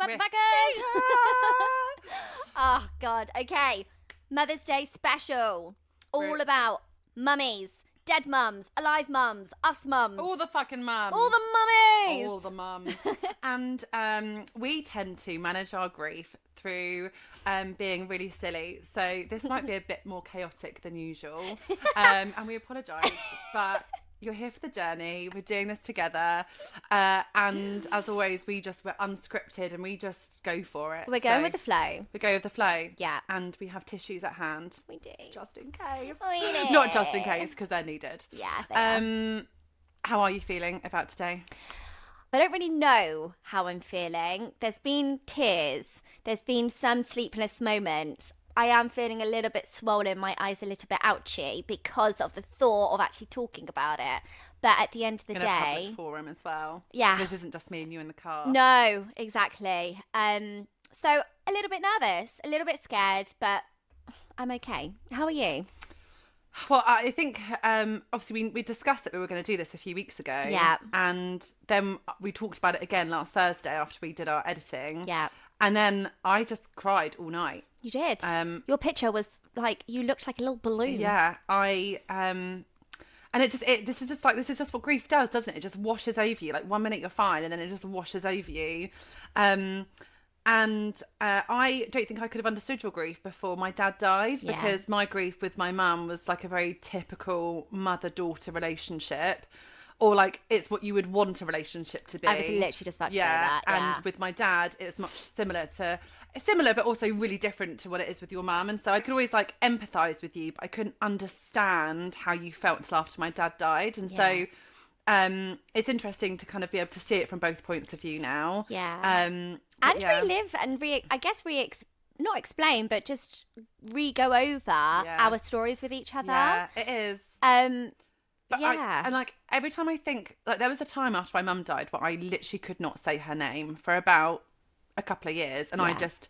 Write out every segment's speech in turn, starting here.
motherfuckers! Oh, God. Okay. Mother's Day special. All about mummies, dead mums, alive mums, us mums. All the fucking mums. All the mummies. All the mums. And we tend to manage our grief through being really silly. So this might be a bit more chaotic than usual. And we apologise, but you're here for the journey. We're doing this together. And as always, we're unscripted and we just go for it. We're going with the flow. We go with the flow. Yeah. And we have tissues at hand. We do. Just in case. We do. Not just in case, because they're needed. Yeah, they are. How are you feeling about today? I don't really know how I'm feeling. There's been tears. There's been some sleepless moments. I am feeling a little bit swollen, my eyes a little bit ouchy because of the thought of actually talking about it. But at the end of the in day, a public forum as well. Yeah. This isn't just me and you in the car. No, exactly. So a little bit nervous, a little bit scared, but I'm okay. How are you? Well, I think obviously we discussed that we were going to do this a few weeks ago. Yeah. And then we talked about it again last Thursday after we did our editing. Yeah. And then I just cried all night. You did. Your picture was like, you looked like a little balloon. Yeah, and this is just what grief does, doesn't it? It just washes over you. Like 1 minute you're fine, and then it just washes over you. And I don't think I could have understood your grief before my dad died, because my grief with my mum was like a very typical mother-daughter relationship. Or like it's what you would want a relationship to be. I was literally just about to say that. Yeah. And with my dad, it was much similar, but also really different to what it is with your mum. And so I could always like empathise with you, but I couldn't understand how you felt until after my dad died. And so it's interesting to kind of be able to see it from both points of view now. Yeah. And relive and not explain, but just go over our stories with each other. Yeah, it is. But and like every time I think, like there was a time after my mum died where I literally could not say her name for about a couple of years, and I just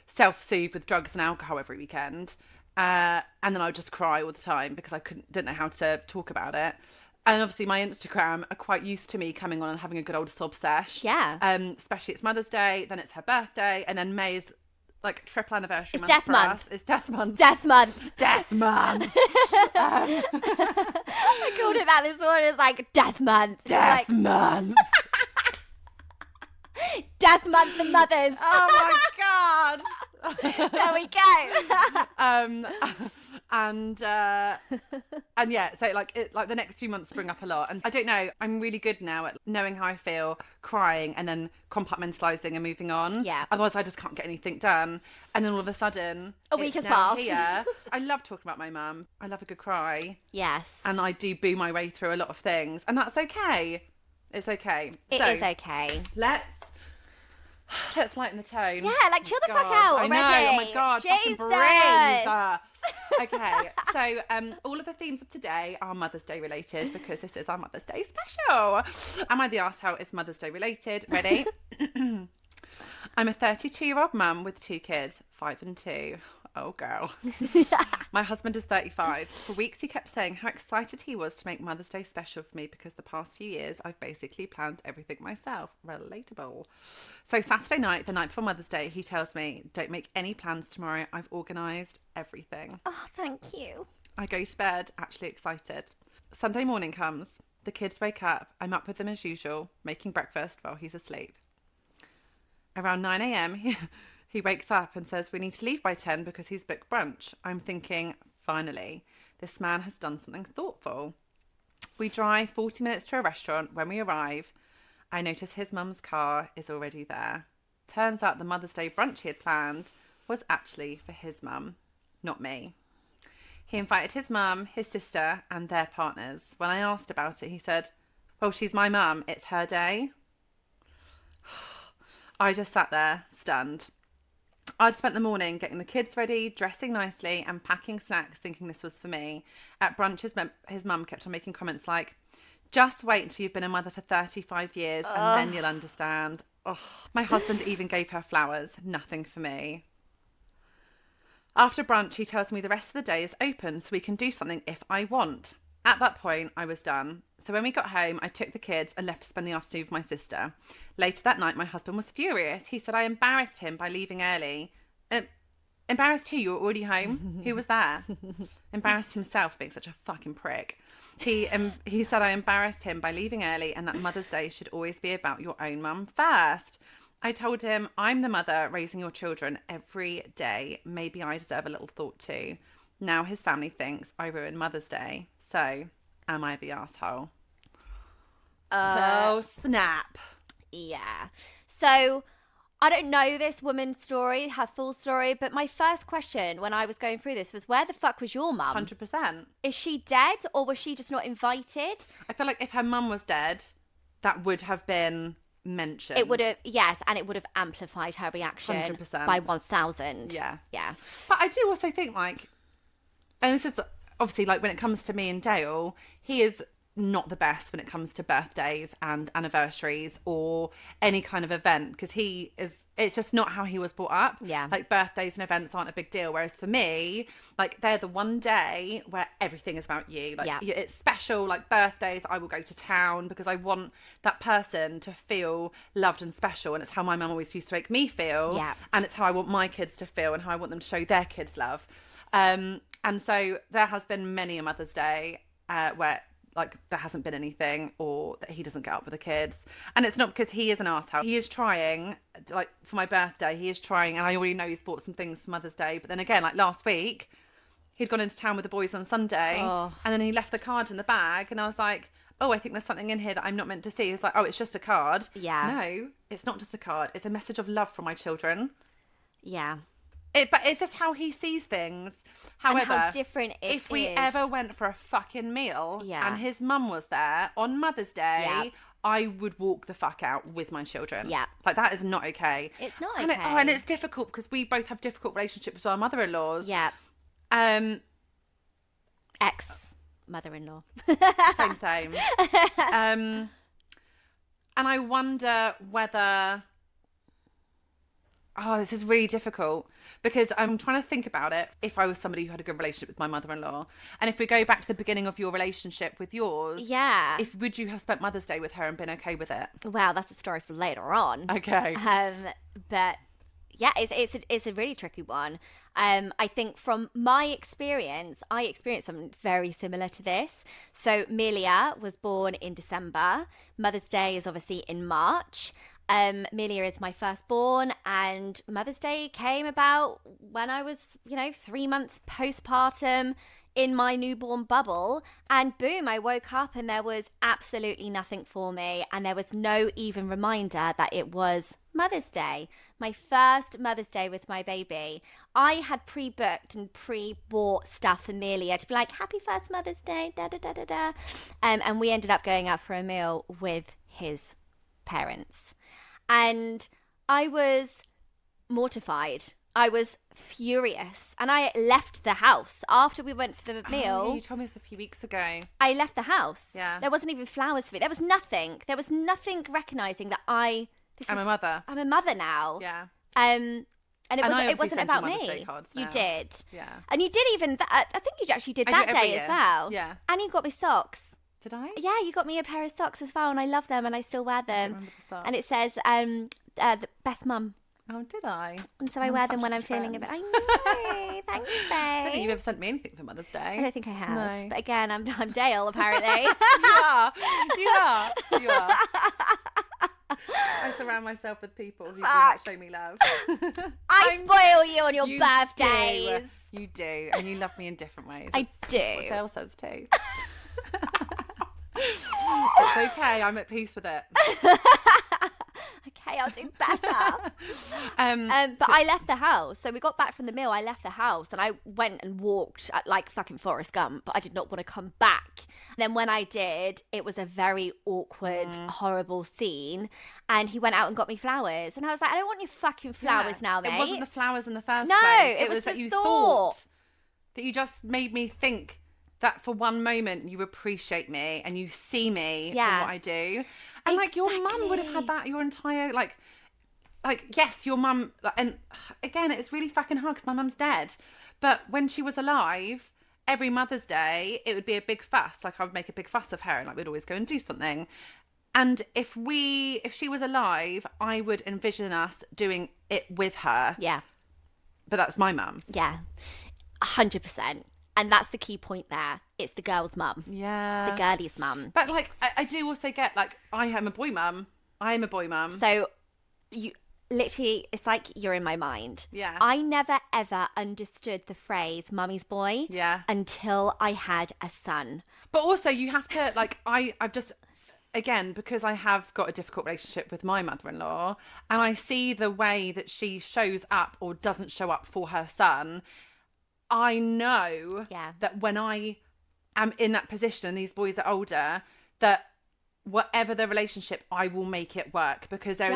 self-soothe with drugs and alcohol every weekend, and then I would just cry all the time because I didn't know how to talk about it. And obviously my Instagram are quite used to me coming on and having a good old sob sesh. Yeah. Especially it's Mother's Day, then it's her birthday, and then May is like triple anniversary. It's death month. It's death month. Death month. Death month. I called it that this morning. It's like death month. Death month. Death month for mothers. Oh my God. There we go. And yeah, so like the next few months bring up a lot, and I don't know, I'm really good now at knowing how I feel, crying, and then compartmentalising and moving on. Yeah. Otherwise I just can't get anything done, and then all of a sudden a week has now passed. Here. I love talking about my mum. I love a good cry. Yes. And I do boo my way through a lot of things, and that's okay. It's okay. It is okay. Let's lighten the tone. Yeah, like chill the fuck out already. I know. Oh my God. Jesus. Breathe. Okay. So all of the themes of today are Mother's Day related because this is our Mother's Day special. Am I the arsehole? It's Mother's Day related. Ready? I'm a 32-year-old mum with 2 kids, 5 and 2. Oh, girl. My husband is 35. For weeks, he kept saying how excited he was to make Mother's Day special for me because the past few years, I've basically planned everything myself. Relatable. So Saturday night, the night before Mother's Day, he tells me, don't make any plans tomorrow. I've organised everything. Oh, thank you. I go to bed, actually excited. Sunday morning comes. The kids wake up. I'm up with them as usual, making breakfast while he's asleep. Around 9 a.m, he wakes up and says we need to leave by 10 because he's booked brunch. I'm thinking, finally, this man has done something thoughtful. We drive 40 minutes to a restaurant. When we arrive, I notice his mum's car is already there. Turns out the Mother's Day brunch he had planned was actually for his mum, not me. He invited his mum, his sister, and their partners. When I asked about it, he said, well, she's my mum. It's her day. I just sat there, stunned. I'd spent the morning getting the kids ready, dressing nicely, and packing snacks, thinking this was for me. At brunch, his mum kept on making comments like, just wait until you've been a mother for 35 years, and then you'll understand. Oh, my husband even gave her flowers. Nothing for me. After brunch, he tells me the rest of the day is open, so we can do something if I want. At that point, I was done. So when we got home, I took the kids and left to spend the afternoon with my sister. Later that night, my husband was furious. He said I embarrassed him by leaving early. Embarrassed who? You were already home? Who was there? Embarrassed himself being such a fucking prick. He said I embarrassed him by leaving early and that Mother's Day should always be about your own mum first. I told him, I'm the mother raising your children every day. Maybe I deserve a little thought too. Now his family thinks I ruined Mother's Day. So, am I the asshole? Oh, snap. Yeah. So, I don't know this woman's story, her full story, but my first question when I was going through this was, where the fuck was your mum? 100%. Is she dead or was she just not invited? I feel like if her mum was dead, that would have been mentioned. It would have, yes, and it would have amplified her reaction 100%. by 1,000. Yeah. Yeah. But I do also think, like, and this is obviously, like, when it comes to me and Dale, he is not the best when it comes to birthdays and anniversaries or any kind of event, because it's just not how he was brought up. Yeah. Like, birthdays and events aren't a big deal, whereas for me, like, they're the one day where everything is about you. Like, it's special. Like, birthdays, I will go to town because I want that person to feel loved and special, and it's how my mum always used to make me feel. Yeah. And it's how I want my kids to feel and how I want them to show their kids love. And so there has been many a Mother's Day where, like, there hasn't been anything, or that he doesn't get up with the kids. And it's not because he is an arsehole. He is trying, like, for my birthday, he is trying, and I already know he's bought some things for Mother's Day. But then again, like last week, he'd gone into town with the boys on Sunday, and then he left the card in the bag, and I was like, oh, I think there's something in here that I'm not meant to see. He's like, oh, it's just a card. Yeah. No, it's not just a card. It's a message of love from my children. Yeah. But it's just how he sees things. However, and how different it if we is. ever went for a fucking meal Yeah. and his mum was there on Mother's Day, Yeah. I would walk the fuck out with my children. Yeah. Like, that is not okay. It's not And okay. and it's difficult because we both have difficult relationships with our mother-in-laws. Yeah. Ex-mother-in-law. Same. And I wonder whether... Oh, this is really difficult because I'm trying to think about it. If I was somebody who had a good relationship with my mother-in-law, and if we go back to the beginning of your relationship with yours, Yeah. would you have spent Mother's Day with her and been okay with it? Well, that's a story for later on. Okay. But yeah, it's a really tricky one. I think from my experience, I experienced something very similar to this. So Melia was born in December. Mother's Day is obviously in March. Melia is my firstborn, and Mother's Day came about when I was, 3 months postpartum in my newborn bubble, and boom, I woke up and there was absolutely nothing for me, and there was no even reminder that it was Mother's Day, my first Mother's Day with my baby. I had pre-booked and pre-bought stuff for Melia to be like, happy first Mother's Day, da da da da da, and we ended up going out for a meal with his parents. And I was mortified. I was furious. And I left the house after we went for the meal. Oh, yeah, you told me this a few weeks ago. I left the house. Yeah. There wasn't even flowers for me. There was nothing. There was nothing recognising that I'm a mother. I'm a mother now. Yeah. And it wasn't send about you Mother's me. Day cards You now. did. Yeah. And you did even, I think you actually did I that do every day year. as well. Yeah. And you got me socks. Did I? Yeah, you got me a pair of socks as well, and I love them, and I still wear them. remember the socks. And it says, the best mum. Oh, did I? And so I wear them when I'm feeling a bit. I know. Thanks, babe. I don't think you've ever sent me anything for Mother's Day. I don't think I have. No. But again, I'm Dale, apparently. You are. I surround myself with people who do not show me love. I spoil you on your You birthdays. do. You do, and you love me in different ways. I That's do. what Dale says too. It's okay. I'm at peace with it. Okay, I'll do better. But But I left the house. So we got back from the meal. I left the house and I went and walked like fucking Forrest Gump. But I did not want to come back. Then when I did, it was a very awkward, horrible scene. And he went out and got me flowers. And I was like, I don't want your fucking flowers now, mate. It wasn't the flowers in the first No, place. it was that the you thought. that you just made me think that for one moment you appreciate me and you see me for Yeah. what I do. And like your mum would have had that your entire like yes, your mum, and again, it's really fucking hard because my mum's dead. But when she was alive, every Mother's Day, it would be a big fuss. Like I would make a big fuss of her and like we'd always go and do something. And if she was alive, I would envision us doing it with her. Yeah. But that's my mum. Yeah. 100%. And that's the key point there. It's the girl's mum. Yeah. The girlie's mum. But like, I do also get like, I am a boy mum. So you literally, it's like you're in my mind. Yeah. I never ever understood the phrase mummy's boy. Yeah. Until I had a son. But also you have to like, I've just, again, because I have got a difficult relationship with my mother-in-law and I see the way that she shows up or doesn't show up for her son, I know that when I am in that position and these boys are older, that whatever the relationship, I will make it work, because there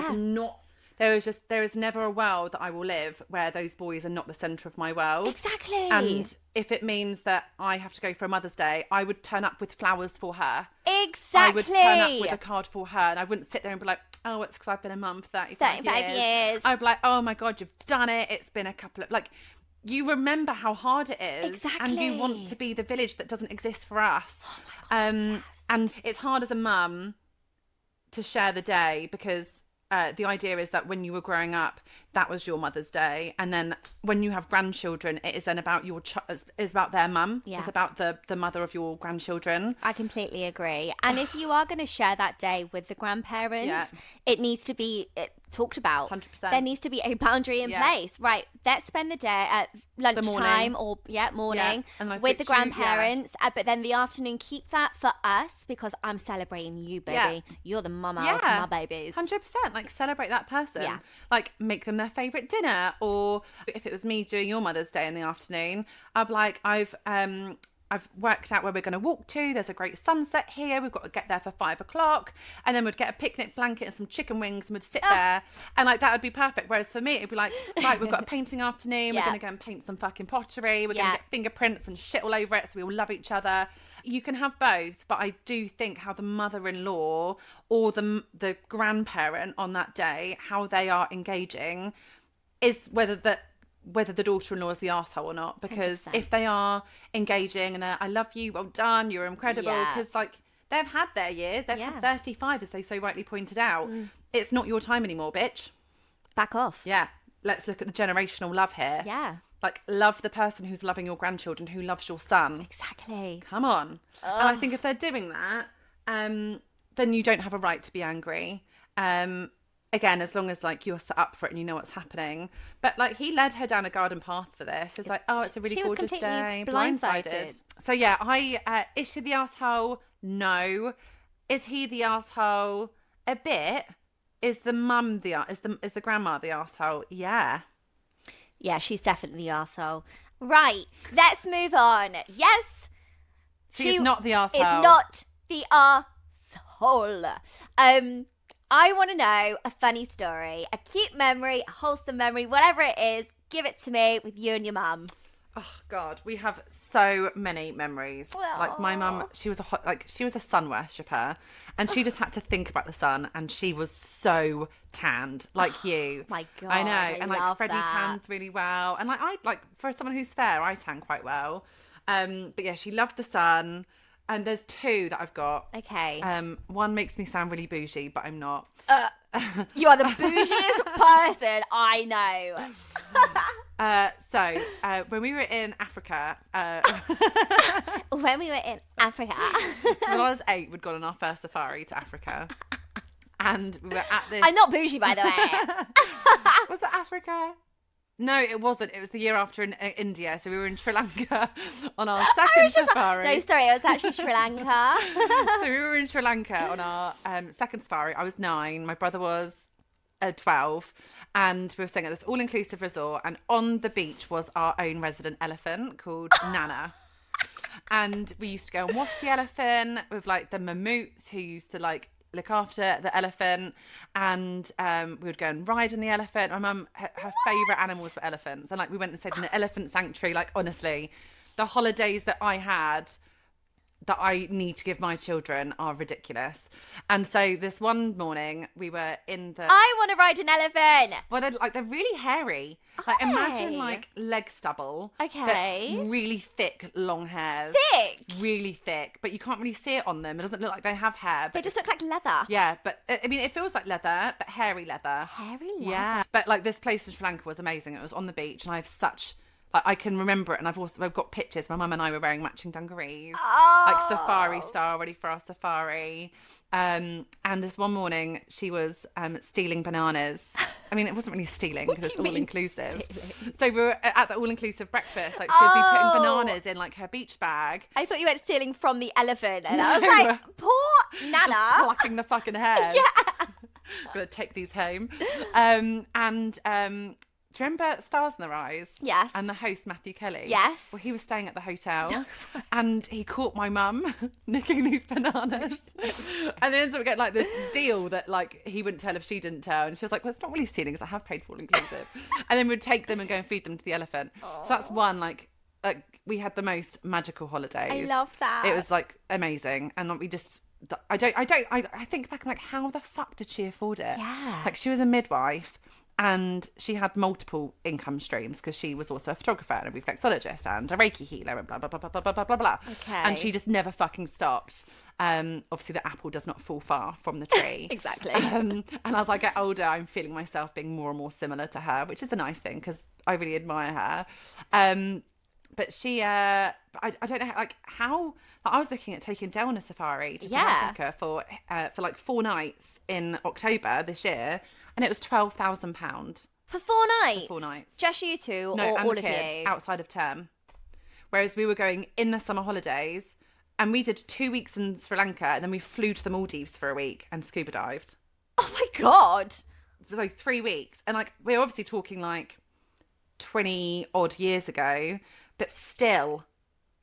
is never a world that I will live where those boys are not the centre of my world. Exactly. And if it means that I have to go for a Mother's Day, I would turn up with flowers for her. Exactly. I would turn up with a card for her, and I wouldn't sit there and be like, oh, it's because I've been a mum for 35 years. I'd be like, oh my God, you've done it. It's been a couple of, like, you remember how hard it is. Exactly. And you want to be the village that doesn't exist for us. Oh my God, yes. And it's hard as a mum to share the day, because the idea is that when you were growing up, that was your Mother's Day, and then when you have grandchildren, it is then about your it's about their mum. Yeah. It's about the mother of your grandchildren. I completely agree. And if you are going to share that day with the grandparents, it needs to be talked about. 100%. There needs to be a boundary in place. Right, let's spend the day at lunchtime or morning and with the grandparents, but then the afternoon, keep that for us, because I'm celebrating you, baby. You're the mama of my babies. 100%. Like, celebrate that person. Yeah. Like, make them their favourite dinner. Or if it was me doing your Mother's Day in the afternoon, I'd be like, I've worked out where we're going to walk to. There's a great sunset here. We've got to get there for 5 o'clock. And then we'd get a picnic blanket and some chicken wings and we'd sit there. And like, that would be perfect. Whereas for me, it'd be like, right, we've got a painting afternoon. We're going to go and paint some fucking pottery. We're going to get fingerprints and shit all over it, so we all love each other. You can have both. But I do think how the mother-in-law or the grandparent on that day, how they are engaging, is whether the daughter-in-law is the arsehole or not. Because 100%. if they are engaging and they're, I love you, well done, you're incredible, because like, they've had their years, they've had 35, as they so rightly pointed out. It's not your time anymore, bitch. Back off. Yeah, let's look at the generational love here. Yeah. Like, love the person who's loving your grandchildren, who loves your son. Exactly. Come on. And I think if they're doing that, then you don't have a right to be angry. Again, as long as like you're set up for it and you know what's happening. But like, he led her down a garden path for this. It's like, oh, it's a really gorgeous day. Blindsided. So yeah, is she the arsehole? No. Is he the arsehole? A bit. Is the mum is the grandma the arsehole? Yeah. Yeah, she's definitely the arsehole. Right, let's move on. Yes. She's not the arsehole. Is not the arsehole. I want to know a funny story, a cute memory, a wholesome memory, whatever it is. Give it to me with you and your mum. Oh God, we have so many memories. Aww. Like my mum, she was a sun worshipper, and she just had to think about the sun, and she was so tanned, like you. My God, I know, and like Freddie that. tans really well, and like I like, for someone who's fair, I tan quite well. But yeah, she loved the sun. And there's two that I've got. Okay. One makes me sound really bougie, but I'm not. You are the bougiest person I know. So when we were in Africa, when we were in Africa, so when I was 8, we'd gone on our first safari to Africa, and we were at this. I'm not bougie, by the way. Was it Africa? No, it wasn't. It was the year after in India. So we were in Sri Lanka on our second safari. No, sorry, it was actually Sri Lanka. So we were in Sri Lanka on our second safari. I was 9. My brother was 12. And we were staying at this all-inclusive resort. And on the beach was our own resident elephant called Nana. And we used to go and watch the elephant with like the mammoths who used to like look after the elephant, and we would go and ride on the elephant. My mum, her favourite animals were elephants, and like we went and stayed in an elephant sanctuary. Like honestly, the holidays that I had that I need to give my children are ridiculous. And so this one morning we were in the... I want to ride an elephant. Well, they're really hairy. Like, Are imagine they? like leg stubble. Okay. But really thick, long hairs. Thick? Really thick. But you can't really see it on them. It doesn't look like they have hair. They But just look like leather. yeah, but I mean, it feels like leather, but hairy leather. Hairy leather? Yeah. But like this place in Sri Lanka was amazing. It was on the beach and I have such... Like, I can remember it, and I've got pictures. My mum and I were wearing matching dungarees, like safari style, ready for our safari. And this one morning, she was stealing bananas. I mean, it wasn't really stealing because it's all inclusive. So we were at the all inclusive breakfast. Like, she'd be putting bananas in like her beach bag. I thought you went stealing from the elephant, and I was like, poor Nana. Just plucking the fucking hairs. Yeah. Gonna take these home. Do you remember Stars in Their Eyes? Yes. And the host, Matthew Kelly? Yes. Well, he was staying at the hotel and he caught my mum nicking these bananas. And then so we get like this deal that like he wouldn't tell if she didn't tell. And she was like, well, it's not really stealing because I have paid for all inclusive. And then we'd take them and go and feed them to the elephant. Aww. So that's one, like we had the most magical holidays. I love that. It was like amazing. And we just... I think back, I'm like, how the fuck did she afford it? Yeah. Like, she was a midwife and she had multiple income streams because she was also a photographer and a reflexologist and a Reiki healer and blah, blah, blah, blah, blah, blah, blah, blah. Okay. And she just never fucking stopped. Obviously, the apple does not fall far from the tree. Exactly. And as I get older, I'm feeling myself being more and more similar to her, which is a nice thing because I really admire her. But she, I don't know, like how. Like, I was looking at taking Del on a safari to South Africa for like 4 nights in October this year, and it was £12,000 For 4 nights? for 4 nights. Just you two, No, or and all the of kids you? outside of term. Whereas we were going in the summer holidays, and we did 2 weeks in Sri Lanka, and then we flew to the Maldives for a week and scuba dived. Oh my God. So 3 weeks, and like we're obviously talking like 20 odd years ago, but still,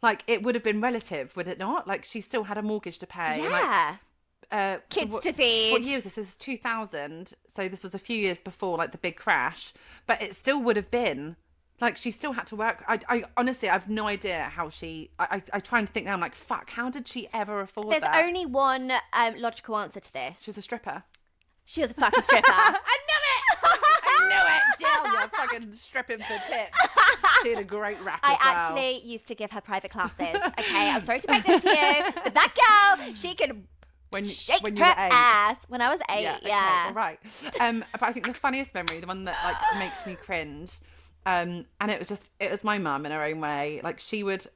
like, it would have been relative, would it not? Like, she still had a mortgage to pay. Yeah. Like, Kids to feed. What year was this? This is 2000. So this was a few years before, like, the big crash. But it still would have been, like, she still had to work. I honestly, I've no idea how she... I try and think now, I'm like, fuck, how did she ever afford There's that? only one logical answer to this. She was a stripper. She was a fucking stripper. I knew it, Jill. You're fucking stripping for tips. She had a great rack as I well. actually used to give her private classes. Okay, I'm sorry to break this to you, but that girl, she could shake when her you were 8. ass when I was 8. Yeah, okay, Yeah. all right. But I think the funniest memory, the one that like makes me cringe, and it was my mum in her own way. Like, she would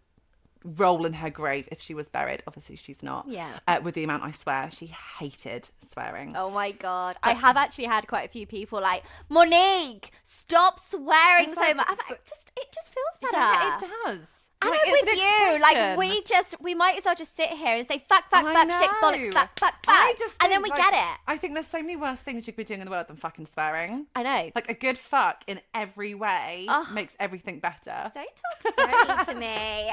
roll in her grave if she was buried. Obviously, she's not. Yeah. With the amount I swear, she hated swearing. Oh my God. I have actually had quite a few people like, Monique, stop swearing so much. I'm like, it just feels better. Yeah, it does. And Like, I'm it's with an you. expression. Like, we might as well just sit here and say, fuck, I shit, know. bollocks, fuck, I just and then think, we like, get it. I think there's so many worse things you could be doing in the world than fucking swearing. I know. Like, a good fuck in every way makes everything better. Don't talk dirty to me.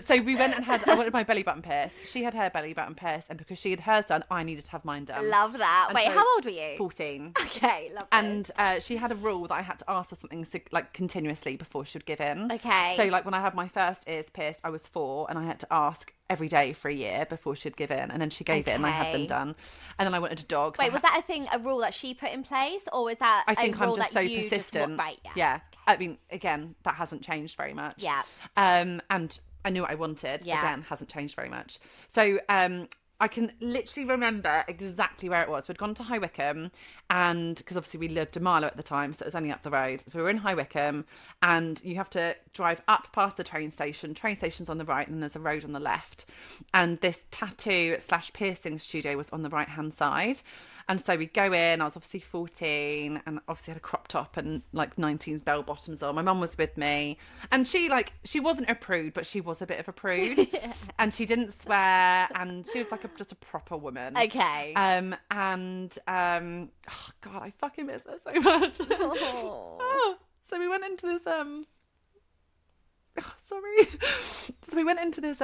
So we went and I wanted my belly button pierced. She had her belly button pierced, and because she had hers done, I needed to have mine done. Love that. And Wait, so- how old were you? 14. Okay, love it. And she had a rule that I had to ask for something like continuously before she would give in. Okay. So like when I had my first ears pierced, I was 4, and I had to ask every day for a year before she'd give in, and then she gave it, and I had them Okay. done. And then I wanted a dog. so Wait, I was that a rule that she put in place, or was that I think a rule I'm just that so you persistent. right, yeah. Yeah. I mean, again, that hasn't changed very much. Yeah. And I knew what I wanted. Yeah. Again, hasn't changed very much. So I can literally remember exactly where it was. We'd gone to High Wycombe, and because obviously we lived in Marlow at the time, so it was only up the road. So we were in High Wycombe, and you have to drive up past the train station. Train station's on the right, and then there's a road on the left. And this tattoo/piercing studio was on the right-hand side. And so we go in, I was obviously 14, and obviously had a crop top and like 19s bell bottoms on. My mum was with me, and she wasn't a prude, but she was a bit of a prude. And she didn't swear, and she was like just a proper woman. Okay. Oh God, I fucking miss her so much. Oh. So we went into this sorry. So we went into this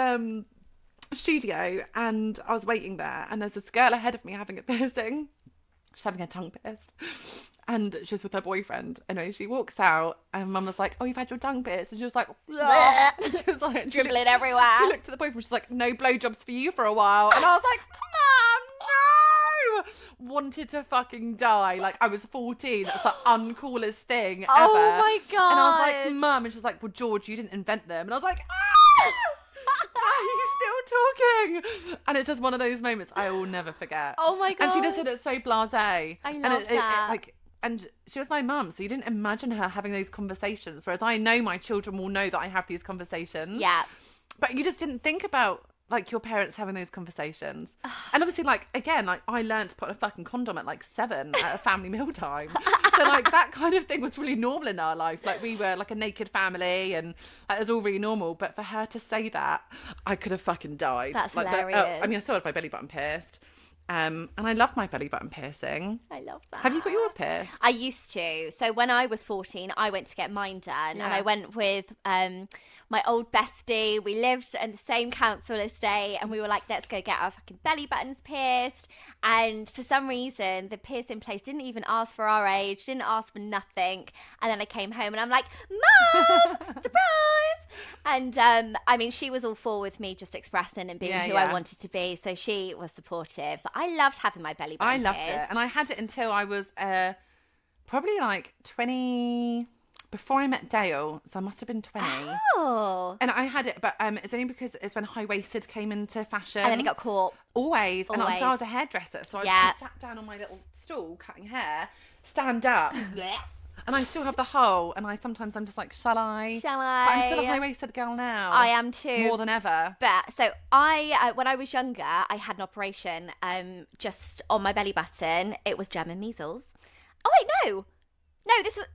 studio, and I was waiting there, and there's this girl ahead of me having a piercing. She's having her tongue pierced, And she was with her boyfriend. Anyway, she walks out and mum was like, oh, you've had your tongue pierced. And she was like, "Bleh." And she was like, Dribbling everywhere. She looked at the boyfriend. She's like, no blowjobs for you for a while. And I was like, Mum, no. Wanted to fucking die. Like, I was 14. That's the uncoolest thing ever. Oh my God. And I was like, Mum. And she was like, well, George, you didn't invent them. And I was like, ah! Are you still talking? And it's just one of those moments I will never forget. Oh my God. And she just said it so blasé. I love that. And she was my mum, so you didn't imagine her having those conversations. Whereas I know my children will know that I have these conversations. Yeah. But you just didn't think about like your parents having those conversations. And obviously, like, again, like I learned to put a fucking condom at like 7 at a family mealtime. So like that kind of thing was really normal in our life. Like we were like a naked family and it was all really normal. But for her to say that, I could have fucking died. That's like hilarious. I mean, I still had my belly button pierced. And I love my belly button piercing. I love that. Have you got yours pierced? I used to. So when I was 14, I went to get mine done. Yeah. And I went with my old bestie. We lived in the same council estate. And we were like, let's go get our fucking belly buttons pierced. And for some reason, the piercing place didn't even ask for our age, didn't ask for nothing. And then I came home and I'm like, Mom, surprise! And I mean, she was all for with me just expressing and being who I wanted to be. So she was supportive. But I loved having my belly button I loved pierced. it. And I had it until I was probably like 20, before I met Dale. So I must have been 20. Oh. And I had it, but it's only because it's when high-waisted came into fashion. And then it got caught. Always. And Always. So I was a hairdresser. So I sat down on my little stool cutting hair, stand up. And I still have the hole, and I'm just like, shall I? Shall But I'm still a I? high-waisted girl now. I am too. More than ever. But so I, when I was younger, I had an operation just on my belly button. It was German measles. Oh wait, no, this was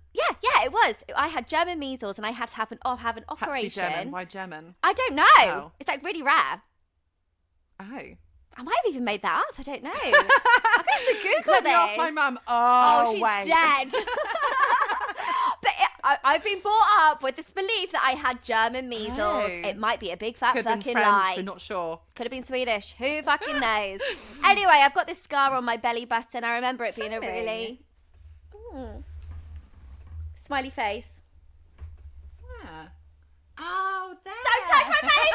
it was. I had German measles, and I had to have an Had to be operation. German. Why German? I don't know. Oh. It's like really rare. Oh. I might have even made that up. I don't know. I could have to Google Let this. me ask my mum. Oh, she's wait. dead. But I've been brought up with this belief that I had German measles. Oh. It might be a big fat Could have fucking been French, lie. we're not sure. Could have been Swedish. Who fucking knows? Anyway, I've got this scar on my belly button. I remember it being a Show me. really smiley face. Yeah. Oh, there. Don't touch my belly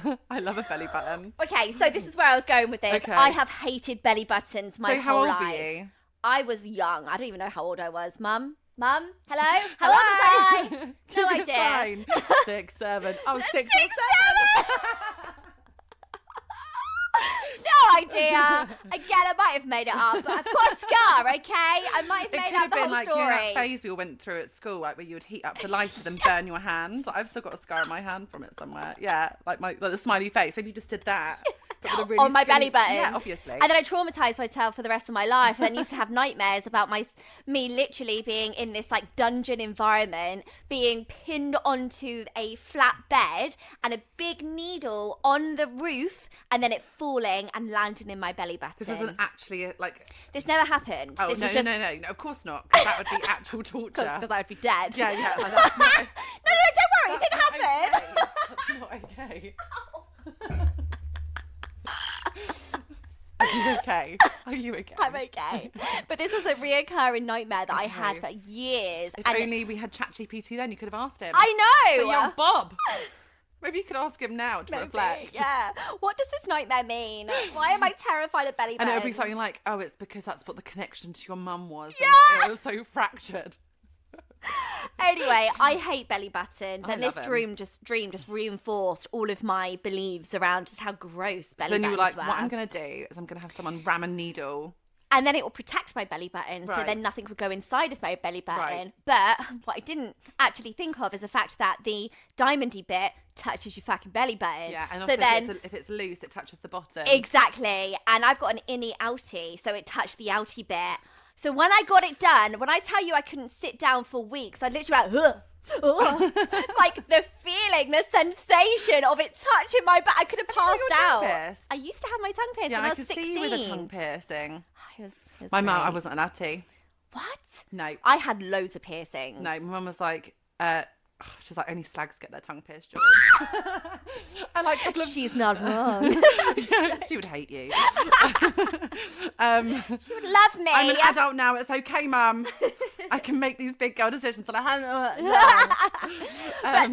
button! I love a belly button. Okay, so this is where I was going with this. Okay. I have hated belly buttons my So how whole old life. were you? I was young. I don't even know how old I was. Mum? Hello? How old was I? No idea. Fine. 6, 7. Oh, 6 or 7. No idea. Again, I might have made it up, but I've got a scar, okay? I might have It made could up have the been whole like story. you know that phase we all went through at school, like where you would heat up the lighter and burn your hand. I've still got a scar on my hand from it somewhere. Yeah, like the smiley face. Maybe you just did that. But with a really On my skinny- belly button. Yeah, obviously. And then I traumatized myself for the rest of my life. And then used to have nightmares about me literally being in this like dungeon environment, being pinned onto a flat bed and a big needle on the roof, and then it falling and landing in my belly button. This wasn't actually like. This never happened. Oh this no, was just... no, of course not. 'Cause that would be actual torture. Because I would be dead. Yeah, like, that's not. No, don't worry. It didn't happen. That's not okay. Are you okay? Are you okay? I'm okay. But this was a reoccurring nightmare that I had for years. If and only we had ChatGPT then, you could have asked him. I know. So young Bob. Maybe you could ask him now to Maybe, reflect. yeah. What does this nightmare mean? Why am I terrified of belly And buttons? it would be something like, oh, it's because that's what the connection to your mum was. Yeah! And it was so fractured. Anyway, I hate belly buttons, I and this love 'em. dream just reinforced all of my beliefs around just how gross belly So then you were buttons like, were. what I'm going to do is I'm going to have someone ram a needle. And then it will protect my belly button, so Right. then nothing would go inside of my belly button. Right. But what I didn't actually think of is the fact that the diamondy bit touches your fucking belly button. Yeah, and so also then if it's loose, it touches the bottom. exactly, and I've got an innie outie, so it touched the outie bit. So when I got it done, when I tell you I couldn't sit down for weeks, I literally like, like the feeling, the sensation of it touching my back. I could have Have you got passed your tongue out. pierced? I used to have my tongue pierced Yeah, when I I was could 16. see you with a tongue piercing. It was My mum, I great. wasn't allowed to. What? No. I had loads of piercings. No, my mum was like, She was like, only slags get their tongue pierced, George. And like a couple of... She's not wrong. Yeah, she would hate you. She would love me. I'm an adult now. It's okay, Mum. I can make these big girl decisions. And But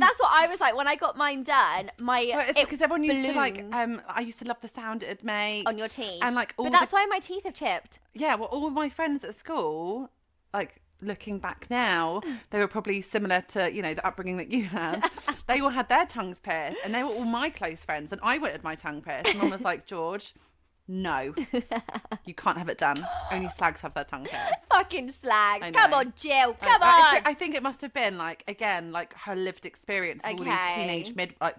that's what I was like when I got mine done. It's because everyone used to like. ballooned I used to love the sound it'd make on your teeth, and like all but that's why my teeth have chipped. Yeah, well, all of my friends at school, like looking back now, they were probably similar to, you know, the upbringing that you had. They all had their tongues pierced, and they were all my close friends, and I wanted my tongue pierced. And Mum was like, George, no, you can't have it done. Only slags have their tongue pierced. Fucking slags. Come on, Jill. Come on. I think it must have been like, again, like her lived experience of all these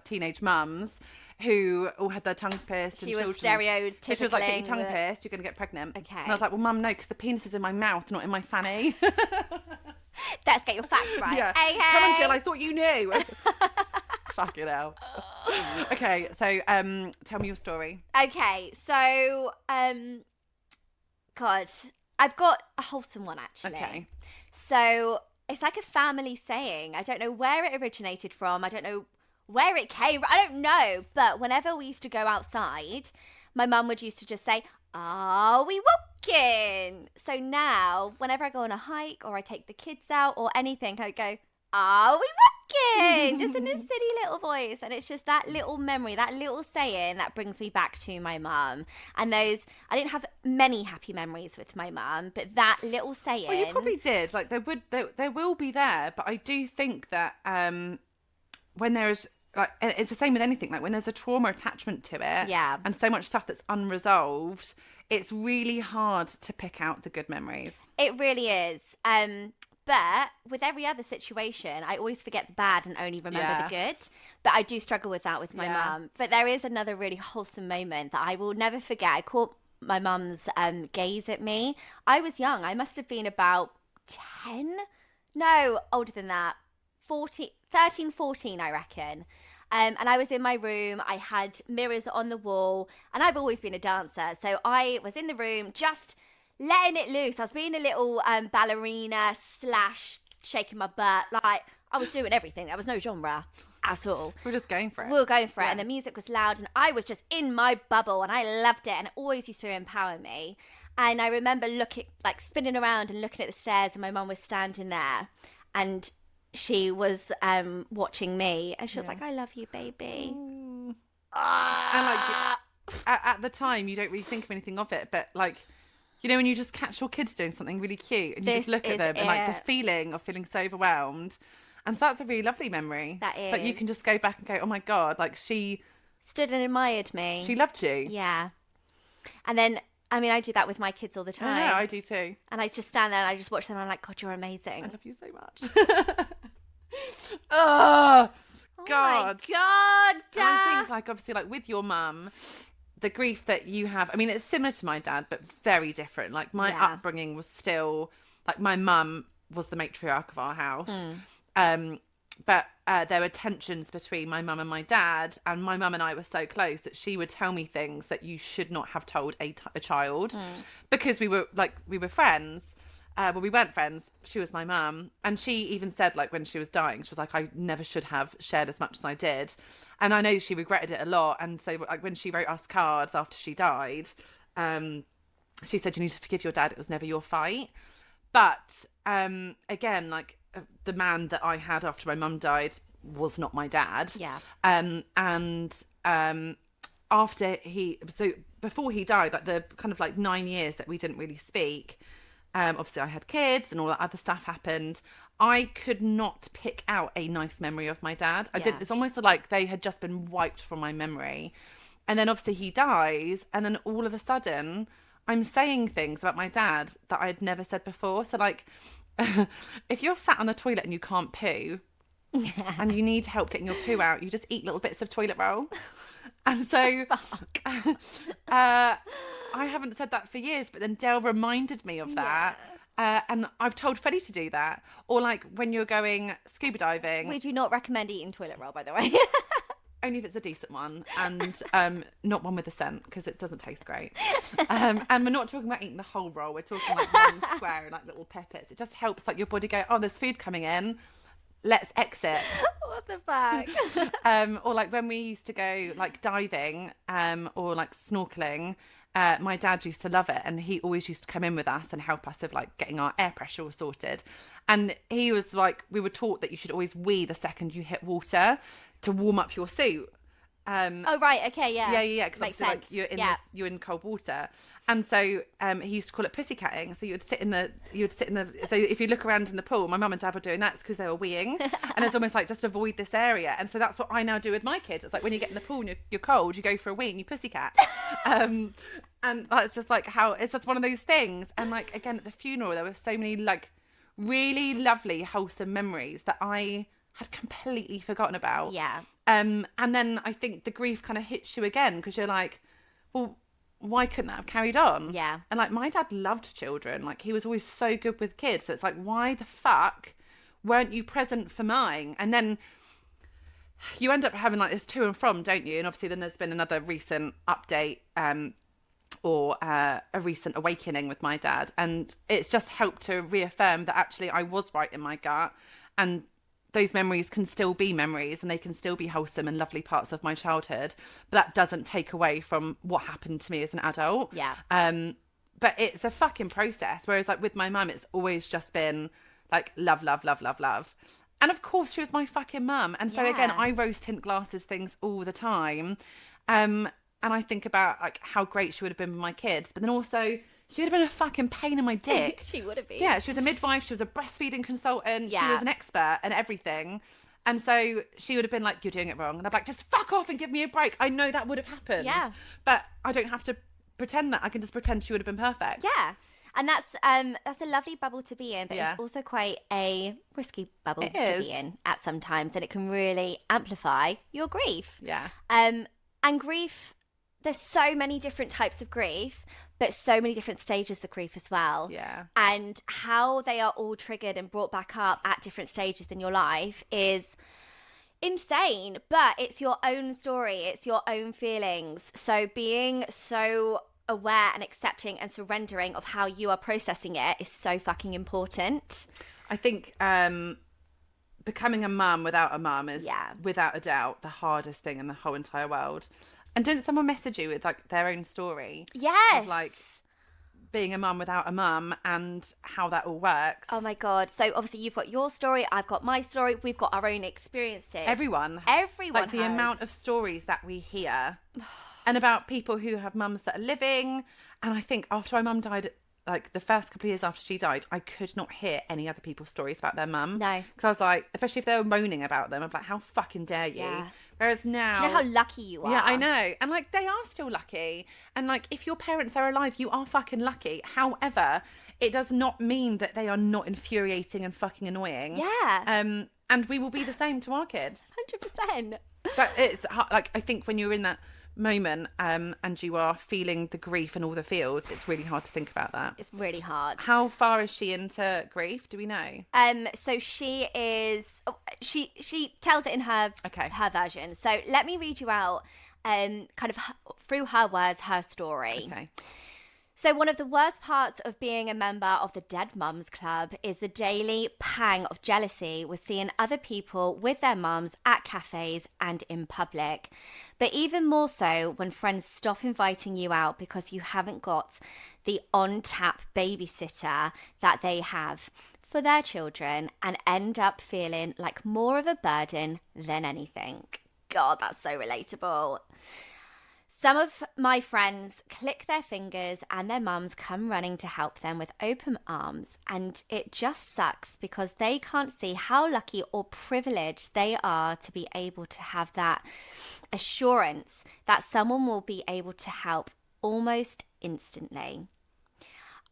teenage mums who all had their tongues pierced. She and was children. stereotypically. She was like, get your tongue pierced, you're going to get pregnant. Okay. And I was like, well, Mum, no, because the penis is in my mouth, not in my fanny. Let's get your facts right. Yeah. Hey, Come on, Jill, I thought you knew. Fucking hell. Okay, so tell me your story. Okay, so, God, I've got a wholesome one, actually. Okay. So, it's like a family saying. I don't know where it originated from. I don't know where it came from. I don't know. But whenever we used to go outside, my mum would used to just say, "Are we walking?" So now, whenever I go on a hike or I take the kids out or anything, I go, "Are we walking?" Just in a silly little voice. And it's just that little memory, that little saying that brings me back to my mum. And I didn't have many happy memories with my mum, but that little saying. Well, you probably did. Like there will be there, but I do think that when there's like, it's the same with anything. Like when there's a trauma attachment to it, yeah, and so much stuff that's unresolved, it's really hard to pick out the good memories. It really is. But with every other situation, I always forget the bad and only remember the good. But I do struggle with that with my mum. But there is another really wholesome moment that I will never forget. I caught my mum's gaze at me. I was young. I must have been about 10. No, older than that. 13, 14, I reckon. And I was in my room. I had mirrors on the wall. And I've always been a dancer. So I was in the room just letting it loose. I was being a little ballerina / shaking my butt. Like, I was doing everything. There was no genre at all. We were just going for it. We were going for it. And the music was loud. And I was just in my bubble. And I loved it. And it always used to empower me. And I remember spinning around and looking at the stairs. And my mum was standing there. And she was watching me. And she was like, "I love you, baby." And like, at the time, you don't really think of anything of it. But like, you know, when you just catch your kids doing something really cute and you just look at them and like the feeling of feeling so overwhelmed. And so that's a really lovely memory. That is. Like you can just go back and go, "Oh my God," like she stood and admired me. She loved you. Yeah. And then, I mean, I do that with my kids all the time. I know, I do too. And I just stand there and I just watch them and I'm like, "God, you're amazing. I love you so much." Oh, God. Oh my God. And I think like obviously like with your mum, the grief that you have, I mean, it's similar to my dad, but very different. Like my upbringing was still like my mum was the matriarch of our house. But there were tensions between my mum and my dad, and my mum and I were so close that she would tell me things that you should not have told a child because we were friends. Well, we weren't friends. She was my mum. And she even said, like, when she was dying, she was like, "I never should have shared as much as I did." And I know she regretted it a lot. And so, like, when she wrote us cards after she died, she said, "You need to forgive your dad. It was never your fight." But, again, like, the man that I had after my mum died was not my dad. Yeah. Before he died, like, the kind of, like, 9 years that we didn't really speak... obviously I had kids and all that other stuff happened. I could not pick out a nice memory of my dad. It's almost like they had just been wiped from my memory. And then obviously he dies, and then all of a sudden I'm saying things about my dad that I had never said before. So like, if you're sat on the toilet and you can't poo and you need help getting your poo out, you just eat little bits of toilet roll. And so I haven't said that for years, but then Dale reminded me of that. And I've told Freddie to do that. Or like when you're going scuba diving. We do not recommend eating toilet roll, by the way. Only if it's a decent one, and not one with a scent, because it doesn't taste great. And we're not talking about eating the whole roll. We're talking like one square and like little peppers. It just helps like your body go, "Oh, there's food coming in. let's exit. What the fuck? Or like when we used to go like diving or like snorkeling, my dad used to love it, and he always used to come in with us and help us with like getting our air pressure all sorted. And he was like, we were taught that you should always wee the second you hit water to warm up your suit. Oh right, okay, yeah. Yeah. Because obviously, like you're in cold water, and so he used to call it pussycatting. So you would sit in the. So if you look around in the pool, my mum and dad were doing that. It's because they were weeing, and it's almost like just avoid this area. And so that's what I now do with my kids. It's like when you get in the pool and you're cold, you go for a wee and you pussycat. And that's just like how it's just one of those things. And like again at the funeral, there were so many like really lovely, wholesome memories that I had completely forgotten about. Yeah. And then I think the grief kind of hits you again because you're like, well, why couldn't that have carried on? Yeah. And like my dad loved children. Like he was always so good with kids. So it's like, why the fuck weren't you present for mine? And then you end up having like this to and from, don't you? And obviously then there's been another recent update or a recent awakening with my dad. And it's just helped to reaffirm that actually I was right in my gut, and those memories can still be memories and they can still be wholesome and lovely parts of my childhood, but that doesn't take away from what happened to me as an adult. Yeah. But it's a fucking process. Whereas like with my mum, it's always just been like love. And of course she was my fucking mum. And so again, I rose tint glasses things all the time. And I think about like how great she would have been with my kids, but then also she would have been a fucking pain in my dick. She would have been. Yeah, she was a midwife. She was a breastfeeding consultant. Yeah. She was an expert and everything. And so she would have been like, you're doing it wrong. And I'd be like, just fuck off and give me a break. I know that would have happened. Yeah. But I don't have to pretend that. I can just pretend she would have been perfect. Yeah. And that's a lovely bubble to be in, but it's also quite a risky bubble to be in at some times, and it can really amplify your grief. Yeah. And grief, there's so many different types of grief, but so many different stages of grief as well. Yeah. And how they are all triggered and brought back up at different stages in your life is insane, but it's your own story. It's your own feelings. So being so aware and accepting and surrendering of how you are processing it is so fucking important. I think becoming a mum without a mum is without a doubt the hardest thing in the whole entire world. And didn't someone message you with like their own story? Yes. Of like being a mum without a mum and how that all works. Oh my God. So obviously you've got your story, I've got my story, we've got our own experiences. Everyone like the amount of stories that we hear and about people who have mums that are living. And I think after my mum died, like the first couple of years after she died, I could not hear any other people's stories about their mum. No. Because I was like, especially if they were moaning about them, I'm like, how fucking dare you? Yeah. Whereas now... Do you know how lucky you are? Yeah, I know. And like, they are still lucky. And like, if your parents are alive, you are fucking lucky. However, it does not mean that they are not infuriating and fucking annoying. Yeah. And we will be the same to our kids. 100%. But it's hard, like, I think when you're in that moment and you are feeling the grief and all the feels, it's really hard to think about that. It's really hard. How far is she into grief? Do we know? So she is. She tells it in her version. So let me read you out, kind of through her words, her story. Okay. So one of the worst parts of being a member of the Dead Mums Club is the daily pang of jealousy with seeing other people with their mums at cafes and in public. But even more so when friends stop inviting you out because you haven't got the on-tap babysitter that they have for their children and end up feeling like more of a burden than anything. God, that's so relatable. Some of my friends click their fingers and their mums come running to help them with open arms, and it just sucks because they can't see how lucky or privileged they are to be able to have that assurance that someone will be able to help almost instantly.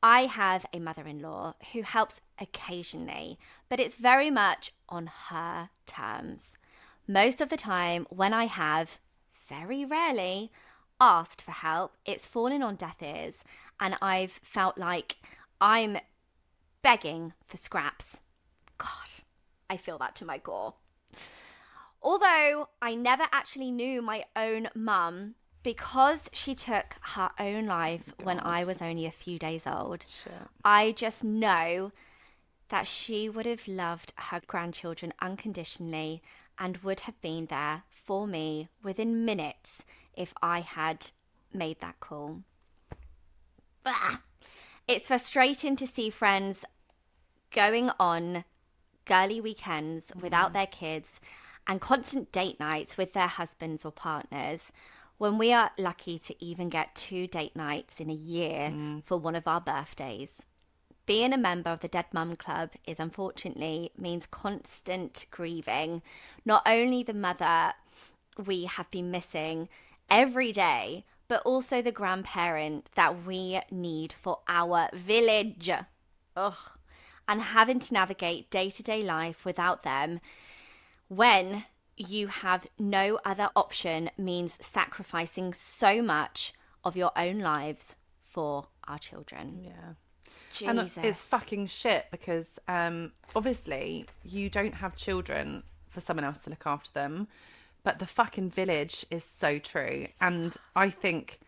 I have a mother-in-law who helps occasionally, but it's very much on her terms. Most of the time when I have, very rarely, asked for help, it's fallen on deaf ears and I've felt like I'm begging for scraps. God, I feel that to my core. Although I never actually knew my own mum because she took her own life when I was only a few days old. Shit. I just know that she would have loved her grandchildren unconditionally and would have been there for me within minutes if I had made that call. Bah! It's frustrating to see friends going on girly weekends without their kids and constant date nights with their husbands or partners when we are lucky to even get 2 date nights in a year for one of our birthdays. Being a member of the Dead Mum Club is unfortunately means constant grieving. Not only the mother we have been missing every day, but also the grandparent that we need for our village. Ugh. And having to navigate day-to-day life without them when you have no other option means sacrificing so much of your own lives for our children. Yeah. Jesus. And it's fucking shit because obviously you don't have children for someone else to look after them, but the fucking village is so true. And I think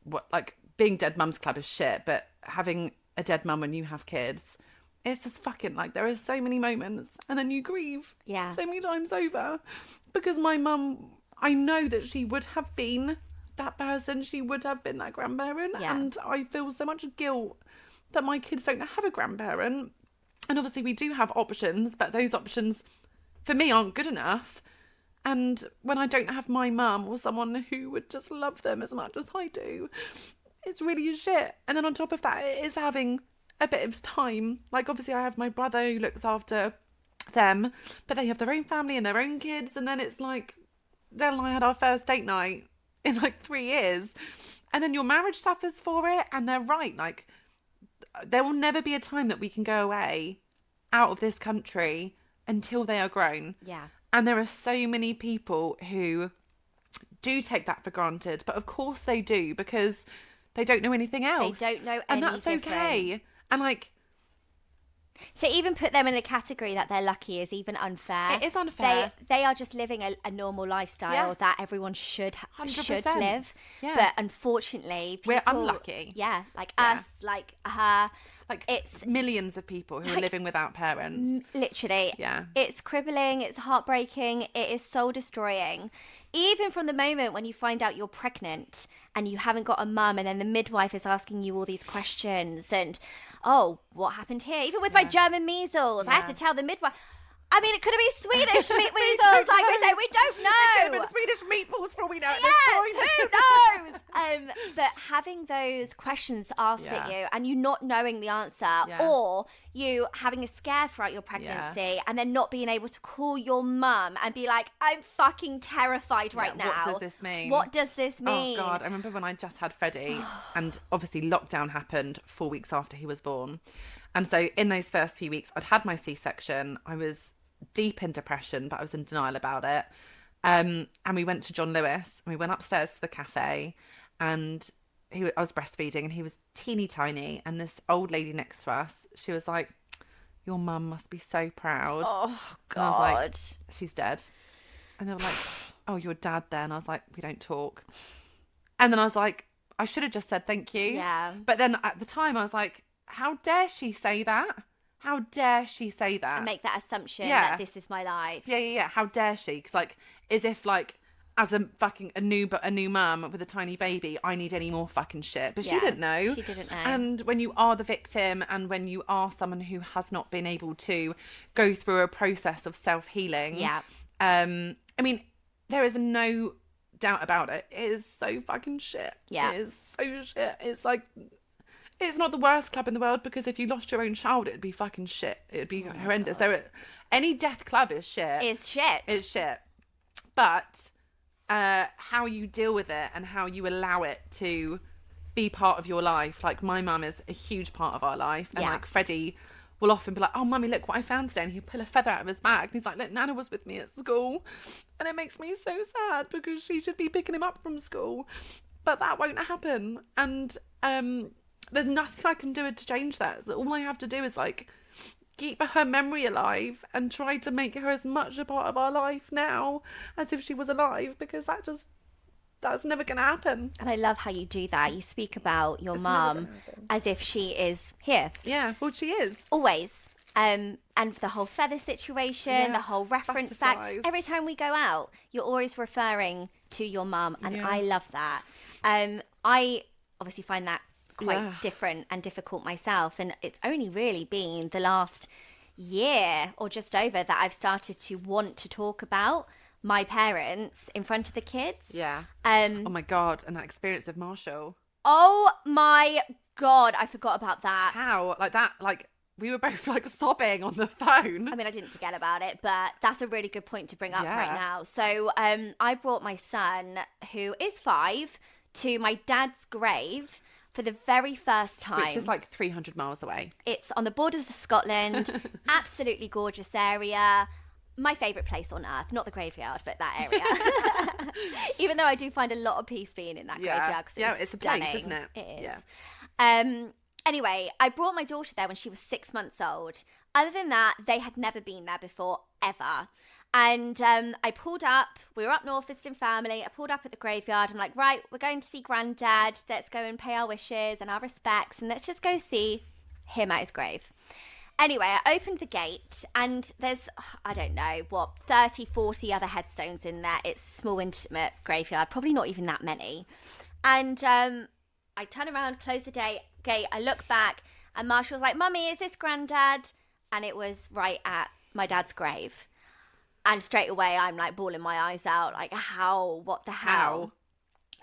what, like, being Dead Mums Club is shit, but having a dead mum when you have kids, it's just fucking, like, there are so many moments and then you grieve so many times over, because my mum, I know that she would have been that person, she would have been that grandparent, and I feel so much guilt that my kids don't have a grandparent. And obviously we do have options, but those options for me aren't good enough. And when I don't have my mum or someone who would just love them as much as I do, it's really shit. And then on top of that, it is having a bit of time. Like, obviously I have my brother who looks after them, but they have their own family and their own kids. And then it's like, Dell and I had our first date night in like 3 years. And then your marriage suffers for it. And they're right. Like, there will never be a time that we can go away out of this country until they are grown. Yeah. And there are so many people who do take that for granted. But of course they do, because they don't know anything else. They don't know and any that's okay. And like, to even put them in a category that they're lucky is even unfair. It is unfair. They are just living a normal lifestyle that everyone should 100%. live. Yeah. But unfortunately, people, we're unlucky. Yeah, like us, like her. Like, it's millions of people who are living without parents. Literally. Yeah. It's crippling. It's heartbreaking. It is soul destroying. Even from the moment when you find out you're pregnant and you haven't got a mum, and then the midwife is asking you all these questions and, oh, what happened here? Even with my German measles, I had to tell the midwife. I mean, it could have been Swedish measles, like we say, we don't know. It could have been Swedish meatballs for all we know at this point. Who knows? But having those questions asked at you and you not knowing the answer, or you having a scare throughout your pregnancy and then not being able to call your mum and be like, I'm fucking terrified right now. What does this mean? What does this mean? Oh, God. I remember when I just had Freddie and obviously lockdown happened 4 weeks after he was born. And so in those first few weeks, I'd had my C-section. I was deep in depression, but I was in denial about it. And we went to John Lewis and we went upstairs to the cafe, and I was breastfeeding and he was teeny tiny. And this old lady next to us, she was like, your mum must be so proud. Oh, God. And I was like, she's dead. And they were like, oh, your dad then? And I was like, we don't talk. And then I was like, I should have just said thank you. Yeah. But then at the time I was like, how dare she say that? How dare she say that? And make that assumption that this is my life. Yeah. How dare she? Because, like, as if, like, as a new mum with a tiny baby, I need any more fucking shit. But she didn't know. She didn't know. And when you are the victim, and when you are someone who has not been able to go through a process of self-healing, I mean, there is no doubt about it. It is so fucking shit. Yeah. It is so shit. It's like, it's not the worst club in the world, because if you lost your own child, it'd be fucking shit. It'd be horrendous. Any death club is shit. It's shit. It's shit. But how you deal with it and how you allow it to be part of your life. Like, my mum is a huge part of our life. And like, Freddie will often be like, oh, mummy, look what I found today. And he'll pull a feather out of his bag. And he's like, look, Nana was with me at school. And it makes me so sad, because she should be picking him up from school. But that won't happen. And there's nothing I can do to change that. So all I have to do is, like, keep her memory alive and try to make her as much a part of our life now as if she was alive, because that That's never going to happen. And I love how you do that. You speak about your mum as if she is here. Yeah, well, she is. Always. And the whole feather situation, the whole reference back. Butterflies. Every time we go out, you're always referring to your mum. And I love that. I obviously find that quite different and difficult myself. And it's only really been the last year or just over that I've started to want to talk about my parents in front of the kids. Yeah. Oh my God. And that experience of Marshall. Oh my God. I forgot about that. How? Like that, like we were both like sobbing on the phone. I mean, I didn't forget about it, but that's a really good point to bring up Yeah. right now. So I brought my son, who is 5, to my dad's grave for the very first time. Which is like 300 miles away. It's on the borders of Scotland. Absolutely gorgeous area. My favourite place on earth. Not the graveyard, but that area. Even though I do find a lot of peace being in that graveyard. It's a stunning. place, isn't it? It is. Yeah. Anyway, I brought my daughter there when she was 6 months old. Other than that, they had never been there before, ever. And I pulled up. We were up north visiting family. I pulled up at the graveyard. I'm like, right, we're going to see Granddad. Let's go and pay our wishes and our respects. And let's just go see him at his grave. Anyway, I opened the gate and there's, I don't know, 30, 40 other headstones in there. It's a small, intimate graveyard. Probably not even that many. And I turn around, close the gate. I look back and Marshall's like, Mummy, is this Granddad? And it was right at my dad's grave. And straight away, I'm like bawling my eyes out, like, how? What the hell?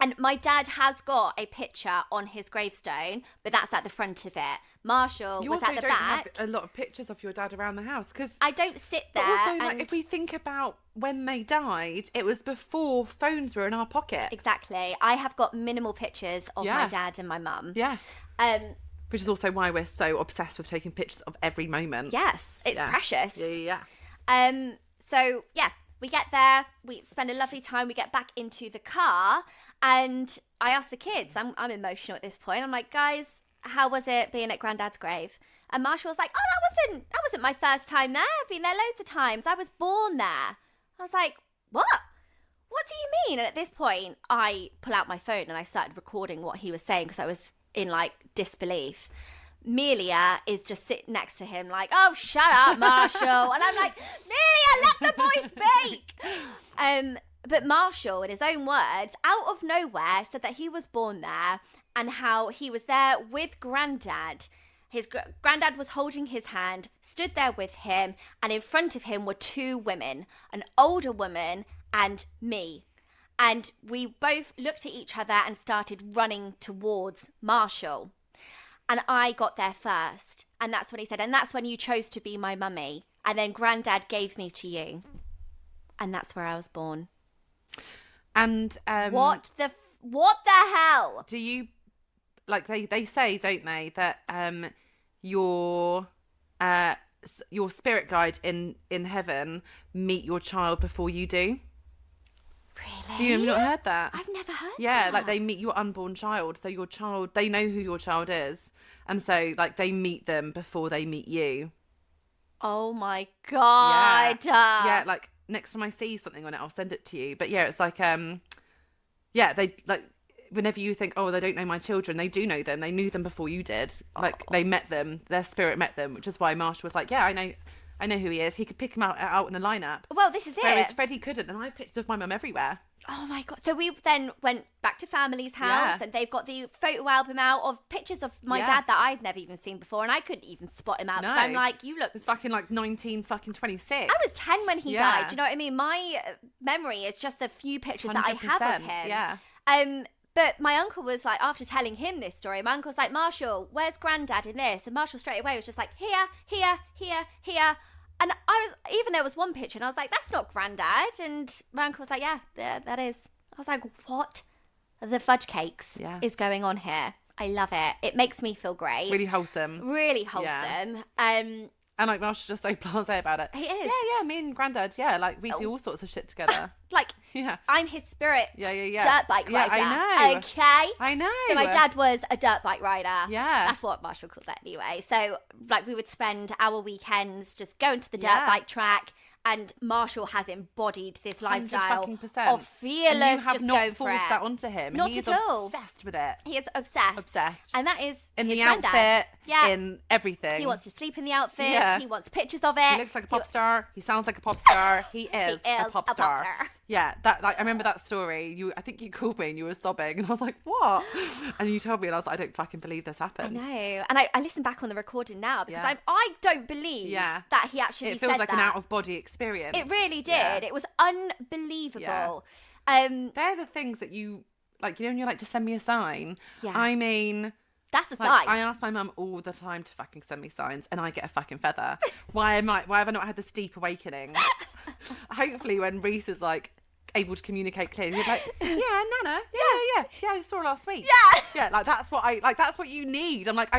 And my dad has got a picture on his gravestone, but that's at the front of it. Marshall was at the back. You also don't have a lot of pictures of your dad around the house because I don't sit there. But also, like, if we think about when they died, it was before phones were in our pocket. Exactly. I have got minimal pictures of my dad and my mum. Yeah. Which is also why we're so obsessed with taking pictures of every moment. Yes, it's precious. Yeah. So, yeah, we get there, we spend a lovely time, we get back into the car, and I ask the kids, I'm emotional at this point, I'm like, guys, how was it being at Granddad's grave? And Marshall was like, oh, that wasn't my first time there, I've been there loads of times, I was born there. I was like, what? What do you mean? And at this point, I pull out my phone and I started recording what he was saying because I was in, like, disbelief. Melia is just sitting next to him like, oh, shut up, Marshall. And I'm like, Melia, let the boy speak. But Marshall, in his own words, out of nowhere, said that he was born there and how he was there with Granddad. His Granddad was holding his hand, stood there with him, and in front of him were 2 women, an older woman and me. And we both looked at each other and started running towards Marshall. And I got there first. And that's when he said, and that's when you chose to be my mummy. And then Granddad gave me to you. And that's where I was born. And what the hell? Do you, like they say, don't they, that your spirit guide in heaven meet your child before you do? Really? Do you have you not heard that? I've never heard that. Yeah, like they meet your unborn child. So your child, they know who your child is. And so like they meet them before they meet you. Oh my God. Yeah, like next time I see something on it, I'll send it to you. But yeah, it's like, they like, whenever you think, oh, they don't know my children, they do know them. They knew them before you did. Like they met them, their spirit met them, which is why Marshall was like, yeah, I know who he is. He could pick him out in a lineup. Well, this is it. Whereas Freddie couldn't, and I have pictures of my mum everywhere. Oh my God. So we then went back to family's house and they've got the photo album out of pictures of my dad that I'd never even seen before, and I couldn't even spot him out because I'm like, you look... It was back in like 1926. I was 10 when he died. Do you know what I mean? My memory is just a few pictures that I have of him. Yeah. But my uncle was like, after telling him this story, my uncle was like, Marshall, where's Granddad in this? And Marshall straight away was just like, here. And there was one picture and I was like, that's not Granddad. And my uncle was like, yeah, that is. I was like, what the fudge cakes is going on here? I love it. It makes me feel great. Really wholesome. Really wholesome. Yeah. And like Marshall's just so blasé about it. He is. Yeah, me and Granddad, like we do all sorts of shit together. I'm his spirit dirt bike rider. Yeah, I know. Okay? I know. So my dad was a dirt bike rider. Yeah. That's what Marshall calls it anyway. So like we would spend our weekends just going to the dirt bike track And Marshall has embodied this lifestyle 100% of fearless, and you have just not go for forced it. that onto him. Not He is at all. obsessed with it. He is obsessed. Obsessed. And that is In his the granddad. outfit, Yeah. in everything. He wants to sleep in the outfit. Yeah. He wants pictures of it. He looks like a pop star. He sounds like a pop star. He is a pop star. Yeah, I remember that story. I think you called me and you were sobbing, and I was like, "What?" And you told me, and I was like, "I don't fucking believe this happened." I know, and I listen back on the recording now because Yeah. I don't believe that he actually It feels said like that. an out of body experience. It really did. Yeah. It was unbelievable. They're the things that you like. You know, when you're like, "Just send me a sign." Yeah. I mean. That's a Like, sign. I ask my mum all the time to fucking send me signs, and I get a fucking feather. Why have I not had this deep awakening? Hopefully, when Reese is like able to communicate clearly, he's like, "Yeah, Nana, yeah, I saw her last week." Yeah, like that's what you need. I'm like,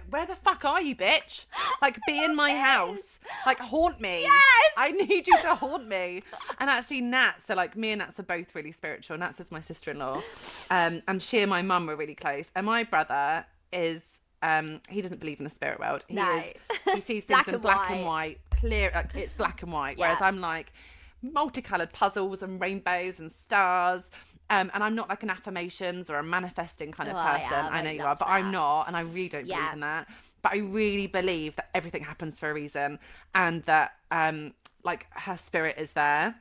where the fuck are you, bitch? Like, be in my house, like haunt me. Yes! I need you to haunt me. And actually, Nats, so like me and Nats are both really spiritual. Nats is my sister-in-law, and she and my mum were really close, and my brother is he doesn't believe in the spirit world. He sees things in black and white, clear, like it's black and white. Whereas I'm like multicolored puzzles and rainbows and stars. And I'm not like an affirmations or a manifesting kind of person. I know you are, but I'm not, and I really don't believe in that. But I really believe that everything happens for a reason, and that like her spirit is there.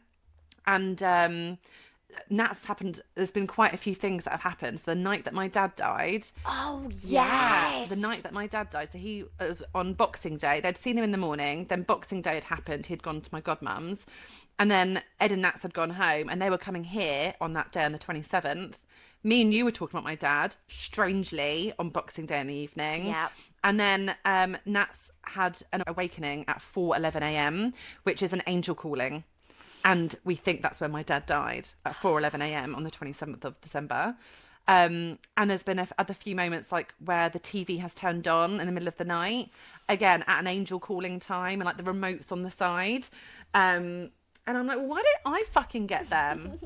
And Nat's happened. There's been quite a few things that have happened. So the night that my dad died. Oh yes. Yeah, the night that my dad died. So it was on Boxing Day. They'd seen him in the morning. Then Boxing Day had happened. He'd gone to my godmum's, and then Ed and Nats had gone home, and they were coming here on that day on the 27th. Me and you were talking about my dad, strangely, on Boxing Day in the evening. Yeah. And then Nats had an awakening at 4:11 a.m., which is an angel calling. And we think that's when my dad died, at 4:11 a.m. on the 27th of December. And there's been other few moments like where the TV has turned on in the middle of the night, again at an angel calling time, and like the remote's on the side. And I'm like, well, why don't I fucking get them?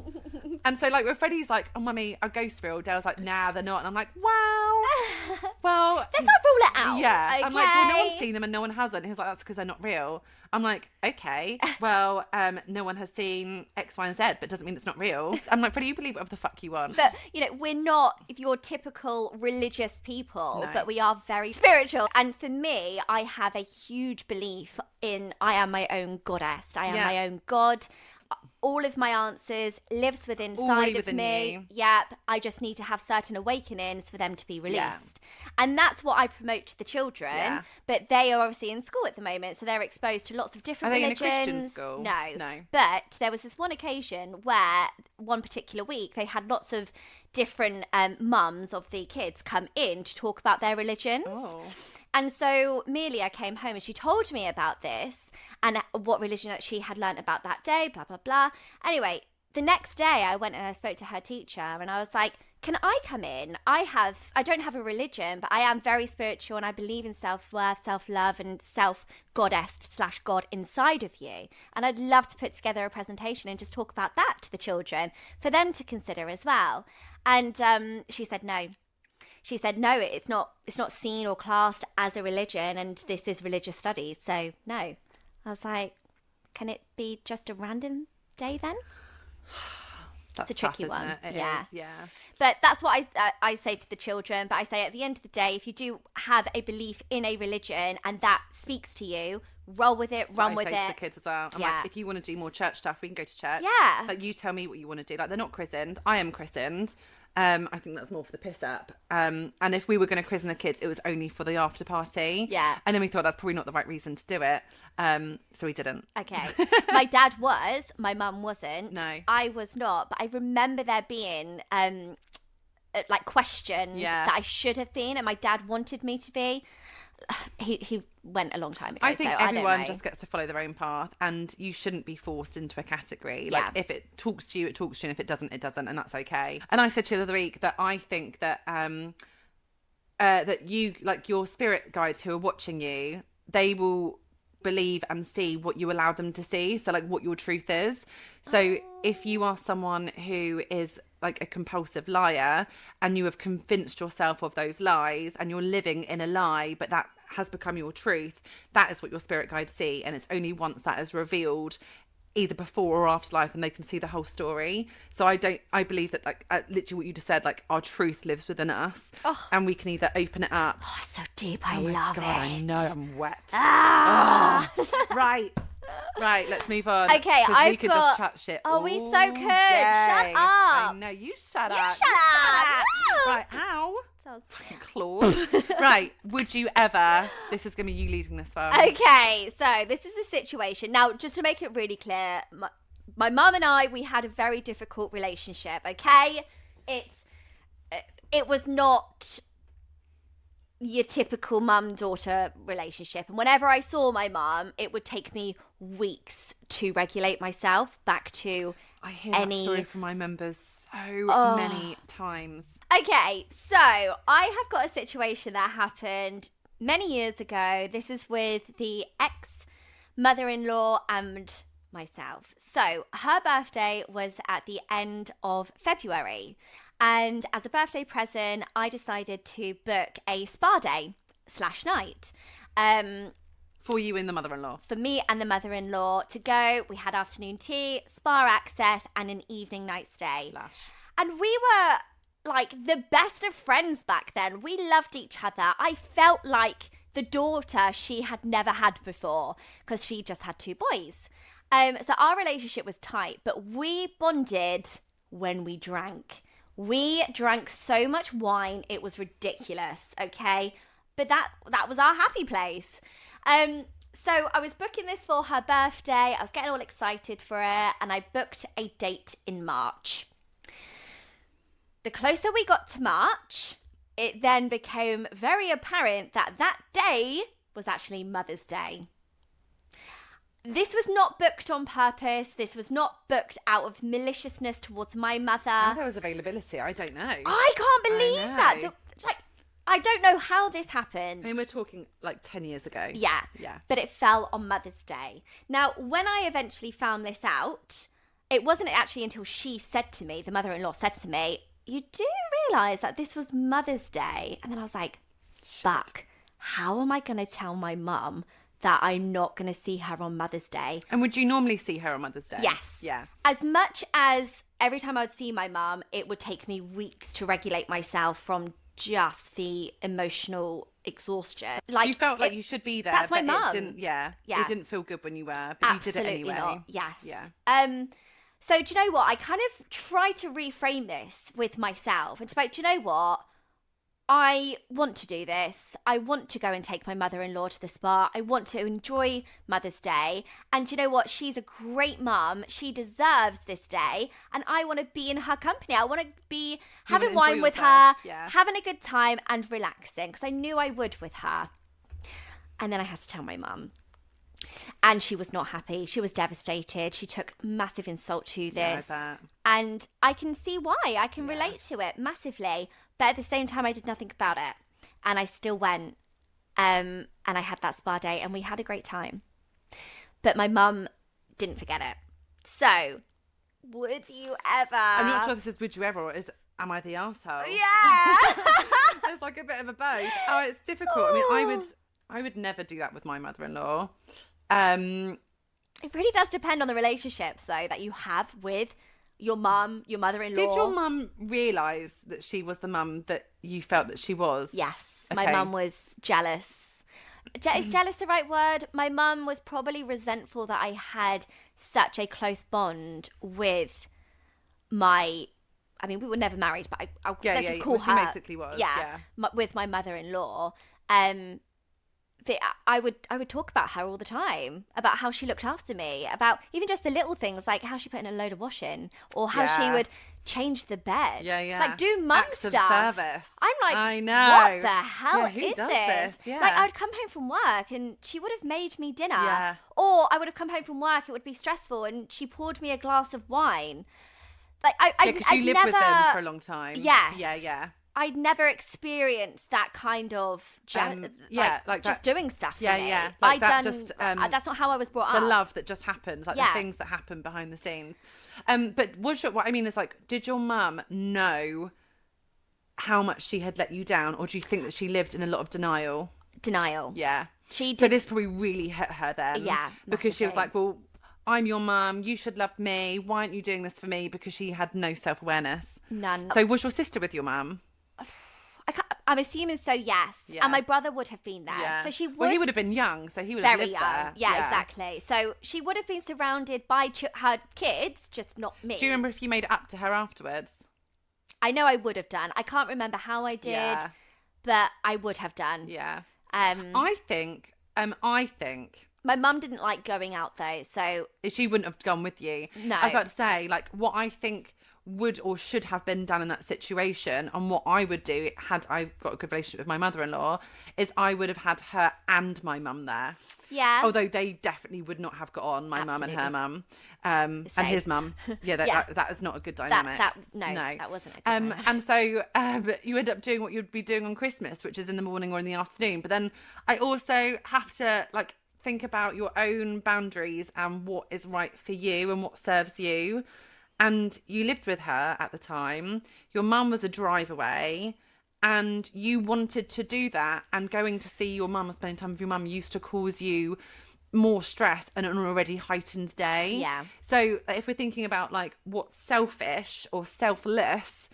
And so like when Freddie's like, "Oh, mummy, are ghosts real?" Dale's like, "Nah, they're not." And I'm like, well, let's not rule it out. yeah. Okay? I'm like, well, no one's seen them and no one hasn't. He was like, that's because they're not real. I'm like, okay, well, no one has seen X, Y, and Z, but it doesn't mean it's not real. I'm like, Freddie, you believe whatever the fuck you want. But, you know, we're not your typical religious people, No. but we are very spiritual. And for me, I have a huge belief in I am my own goddess. I am my own god. All of my answers lives inside of within me. you. Yep. I just need to have certain awakenings for them to be released. And that's what I promote to the children. Yeah. But they are obviously in school at the moment, so they're exposed to lots of different Are they religions. in a Christian school? No. But there was this one occasion where one particular week they had lots of different mums of the kids come in to talk about their religions. Oh. And so Melia came home and she told me about this and what religion that she had learnt about that day, blah, blah, blah. Anyway, the next day I went and I spoke to her teacher and I was like, can I come in? I don't have a religion, but I am very spiritual and I believe in self-worth, self-love and self-goddess/God inside of you. And I'd love to put together a presentation and just talk about that to the children for them to consider as well. And she said no. She said, no, it's not seen or classed as a religion and this is religious studies. So no. I was like, can it be just a random day then? That's it's a tricky tough, one. Isn't it? Yeah. It is, yeah. But that's what I say to the children. But I say at the end of the day, if you do have a belief in a religion and that speaks to you, roll with it, run with I say it. to the kids as well. I'm Yeah. like, if you want to do more church stuff, we can go to church. Yeah. Like, you tell me what you want to do. Like, they're not christened. I am christened. I think that's more for the piss up. And if we were going to christen the kids, it was only for the after party. Yeah. And then we thought that's probably not the right reason to do it. So we didn't. Okay. My dad was, my mum wasn't. No. I was not. But I remember there being like questions that I should have been and my dad wanted me to be. He went a long time ago. I think so everyone I don't know. just gets to follow their own path, and you shouldn't be forced into a category. Like, if it talks to you, it talks to you, and if it doesn't, it doesn't, and that's okay. And I said to you the other week that I think that that you, like, your spirit guides who are watching you, they will believe and see what you allow them to see. So, like, what your truth is. So if you are someone who is like a compulsive liar and you have convinced yourself of those lies and you're living in a lie, but that has become your truth, that is what your spirit guides see. And it's only once that is revealed either before or after life, and they can see the whole story. So I believe that, like, literally what you just said, like, our truth lives within us, and we can either open it up. Oh, so deep. I Oh my love God, it. I know, I'm wet. Ah. Right, let's move on. Okay, 'cause we could just chat shit. Oh, we so all could. day. Shut up. I know, you shut up. Shut up. Right, ow. Sounds- Claude. Right, would you ever? This is going to be you leading this one. Okay, so this is a situation. Now, just to make it really clear, my mum and I, we had a very difficult relationship, okay? It was not your typical mum-daughter relationship. And whenever I saw my mum, it would take me weeks to regulate myself back to I hear that story from my members so many times. Okay, so I have got a situation that happened many years ago. This is with the ex-mother-in-law and myself. So her birthday was at the end of February. And as a birthday present, I decided to book a spa day / night. For you and the mother-in-law. For me and the mother-in-law to go. We had afternoon tea, spa access, and an evening night stay. Lash. And we were like the best of friends back then. We loved each other. I felt like the daughter she had never had before because she just had 2 boys. So our relationship was tight, but we bonded when we drank. We drank so much wine, it was ridiculous, okay? But that was our happy place. So I was booking this for her birthday. I was getting all excited for it, and I booked a date in March. The closer we got to March, it then became very apparent that that day was actually Mother's Day. This was not booked on purpose. This was not booked out of maliciousness towards my mother. Oh, there was availability. I don't know. I can't believe that. Like, I don't know how this happened. I mean, we're talking like 10 years ago. Yeah. But it fell on Mother's Day. Now, when I eventually found this out, it wasn't actually until she said to me, the mother-in-law said to me, "You do realise that this was Mother's Day?" And then I was like, fuck, how am I going to tell my mum that I'm not going to see her on Mother's Day? And would you normally see her on Mother's Day? Yes. Yeah. As much as every time I would see my mum, it would take me weeks to regulate myself from just the emotional exhaustion. Like, you felt like you should be there. That's my but mum. It didn't feel good when you were, but Absolutely you did it anyway. not. Yes. Yeah. So do you know what? I kind of try to reframe this with myself. It's like, do you know what? I want to do this. I want to go and take my mother-in-law to the spa. I want to enjoy Mother's Day. And do you know what? She's a great mum. She deserves this day. And I want to be in her company. I want to be having wine with her, having a good time and relaxing. Because I knew I would with her. And then I had to tell my mum. And she was not happy. She was devastated. She took massive insult to this. Yeah, I bet. And I can see why. I can relate to it massively. But at the same time, I did nothing about it. And I still went. And I had that spa day. And we had a great time. But my mum didn't forget it. So, would you ever? I'm not sure this is would you ever or is am I the arsehole? Yeah. It's like a bit of a both. Oh, it's difficult. I mean, I would never do that with my mother-in-law. It really does depend on the relationships, though, that you have with your mum, your mother-in-law. Did your mum realise that she was the mum that you felt that she was? Yes. Okay. My mum was jealous. Is jealous the right word? My mum was probably resentful that I had such a close bond with my... I mean, we were never married, but let's just call her... She basically was, yeah. With my mother-in-law. I would talk about her all the time, about how she looked after me, about even just the little things like how she put in a load of washing or how she would change the bed. Like do mum Acts stuff. Of service. I'm like, I know. what the hell who is does this? Yeah. Like I'd come home from work and she would have made me dinner. Yeah. Or I would have come home from work, it would be stressful and she poured me a glass of wine. Like because you lived with them for a long time. Yes. Yeah. I'd never experienced that kind of like just that, doing stuff for me. like that that's not how I was brought up. The love that just happens, like the things that happen behind the scenes. But what I mean is like, did your mum know how much she had let you down, or do you think that she lived in a lot of denial? Denial. Yeah. She did. So this probably really hit her then. Yeah. Because she was like, well, I'm your mum, you should love me, why aren't you doing this for me? Because she had no self-awareness. None. So was your sister with your mum? I'm assuming so, yes. Yeah. And my brother would have been there. Yeah. So she would. Well, he would have been young, so he would have very lived young. there. Yeah, exactly. So she would have been surrounded by her kids, just not me. Do you remember if you made it up to her afterwards? I know I would have done. I can't remember how I did, but I would have done. Yeah. I think my mum didn't like going out though, so she wouldn't have gone with you. No. I was about to say, like, what I think would or should have been done in that situation, and what I would do had I got a good relationship with my mother-in-law, is I would have had her and my mum there. Yeah. Although they definitely would not have got on, my mum and her mum, and Same. his mum. Yeah, that is not a good dynamic. No, that wasn't a good dynamic. And so you end up doing what you'd be doing on Christmas, which is in the morning or in the afternoon. But then I also have to like think about your own boundaries and what is right for you and what serves you. And you lived with her at the time. Your mum was a drive away, and you wanted to do that. And going to see your mum or spending time with your mum used to cause you more stress and an already heightened day. Yeah. So if we're thinking about like what's selfish or selfless,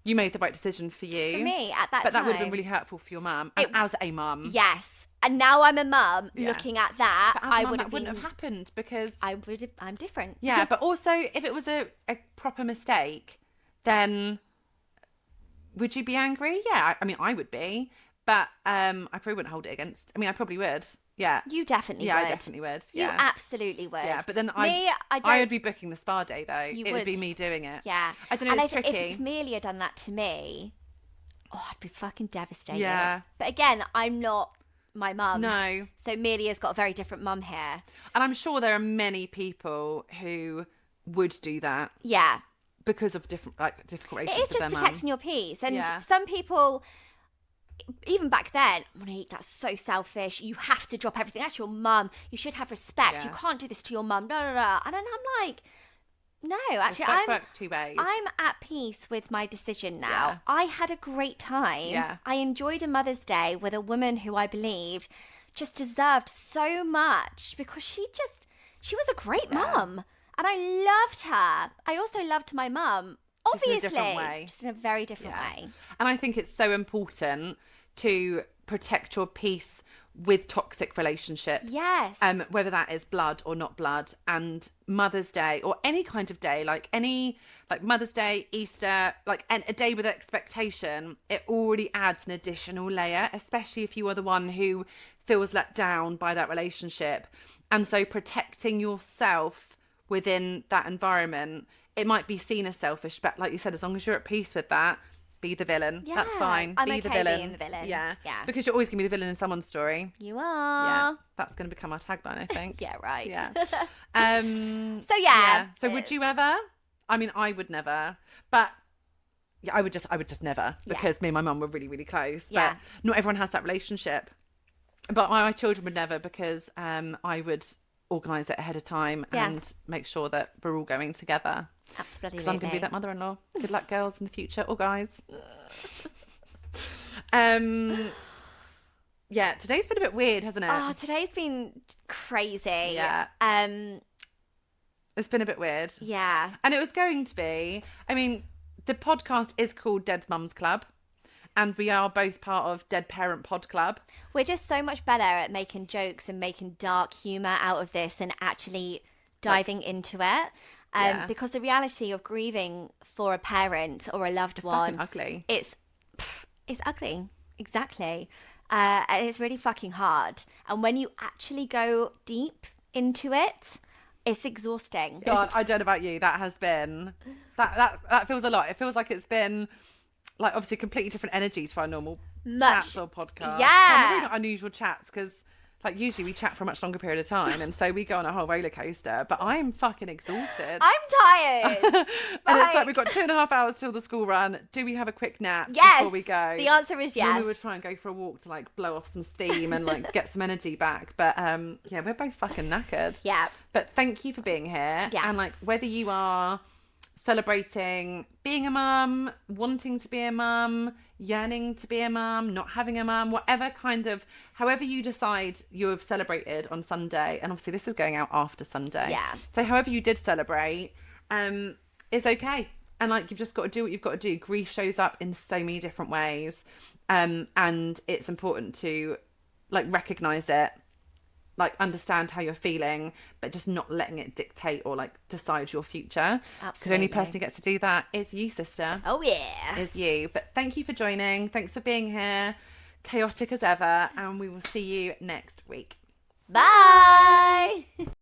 you made the right decision for you. For me at that time. But that would have been really hurtful for your mum. And as a mum. Yes. And now I'm a mum looking at that. But as a mum, that wouldn't have happened because I'm different. Yeah, but also if it was a proper mistake, then would you be angry? Yeah, I mean, I would be, but I probably wouldn't hold it against. I mean, I probably would. Yeah, you definitely would. Yeah, I definitely would. Yeah. You absolutely would. Yeah, but then I would be booking the spa day though. It would be me doing it. Yeah, I don't know. It's tricky. If Amelia done that to me, I'd be fucking devastated. Yeah, but again, I'm not my mum. No. So Amelia's got a very different mum here. And I'm sure there are many people who would do that. Yeah. Because of different difficult relationships. It is just protecting your peace. And some people, even back then, Monique, that's so selfish. You have to drop everything. That's your mum. You should have respect. Yeah. You can't do this to your mum. And then I'm like, no, actually, works two ways. I'm at peace with my decision now. Yeah. I had a great time. Yeah. I enjoyed a Mother's Day with a woman who I believed just deserved so much because she was a great mum. And I loved her. I also loved my mum, obviously. Just in a different way. Just in a very different way. And I think it's so important to protect your peace with toxic relationships. Yes. Whether that is blood or not blood, and Mother's Day or any kind of day, like Mother's Day, Easter, like a day with expectation, it already adds an additional layer, especially if you are the one who feels let down by that relationship. And so protecting yourself within that environment, it might be seen as selfish, but like you said, as long as you're at peace with that, be the villain. Yeah, that's fine. I'm be okay the villain. being the villain. Yeah. Yeah. Because you're always going to be the villain in someone's story. You are. Yeah. That's going to become our tagline, I think. Yeah, right. Yeah. So yeah. So would you ever? I mean, I would never. But yeah, I would just never, because me and my mum were really, really close. Yeah. But not everyone has that relationship. But my children would never, because I would organise it ahead of time and make sure that we're all going together. Absolutely. Because I'm going to be that mother-in-law. Good luck, girls, in the future, or guys. Yeah, today's been a bit weird, hasn't it? Oh, today's been crazy. Yeah. It's been a bit weird. Yeah. And it was going to be, I mean, the podcast is called Dead Mums Club, and we are both part of Dead Parent Pod Club. We're just so much better at making jokes and making dark humour out of this and actually diving into it. Because the reality of grieving for a parent or a loved one, ugly. It's ugly, exactly, and it's really fucking hard. And when you actually go deep into it, it's exhausting. God, I don't know about you. That has been that feels a lot. It feels like it's been like obviously completely different energy to our normal chats or podcasts. Yeah, really not unusual chats, because like usually we chat for a much longer period of time, and so we go on a whole roller coaster. But I'm fucking exhausted. I'm tired. And it's like we've got 2.5 hours till the school run. Do we have a quick nap before we go? The answer is yes. Then we would try and go for a walk to like blow off some steam and like get some energy back. But yeah, we're both fucking knackered. Yeah. But thank you for being here. Yeah. And like whether you are celebrating being a mum, wanting to be a mum, yearning to be a mum, not having a mum, whatever kind of, however you decide you have celebrated on Sunday. And obviously this is going out after Sunday. Yeah. So however you did celebrate is okay. And like, you've just got to do what you've got to do. Grief shows up in so many different ways. And it's important to like recognize it, like understand how you're feeling, but just not letting it dictate or like decide your future. Because the only person who gets to do that is you, sister. Oh yeah, is you. But thank you for joining. Thanks for being here. Chaotic as ever, and we will see you next week. bye.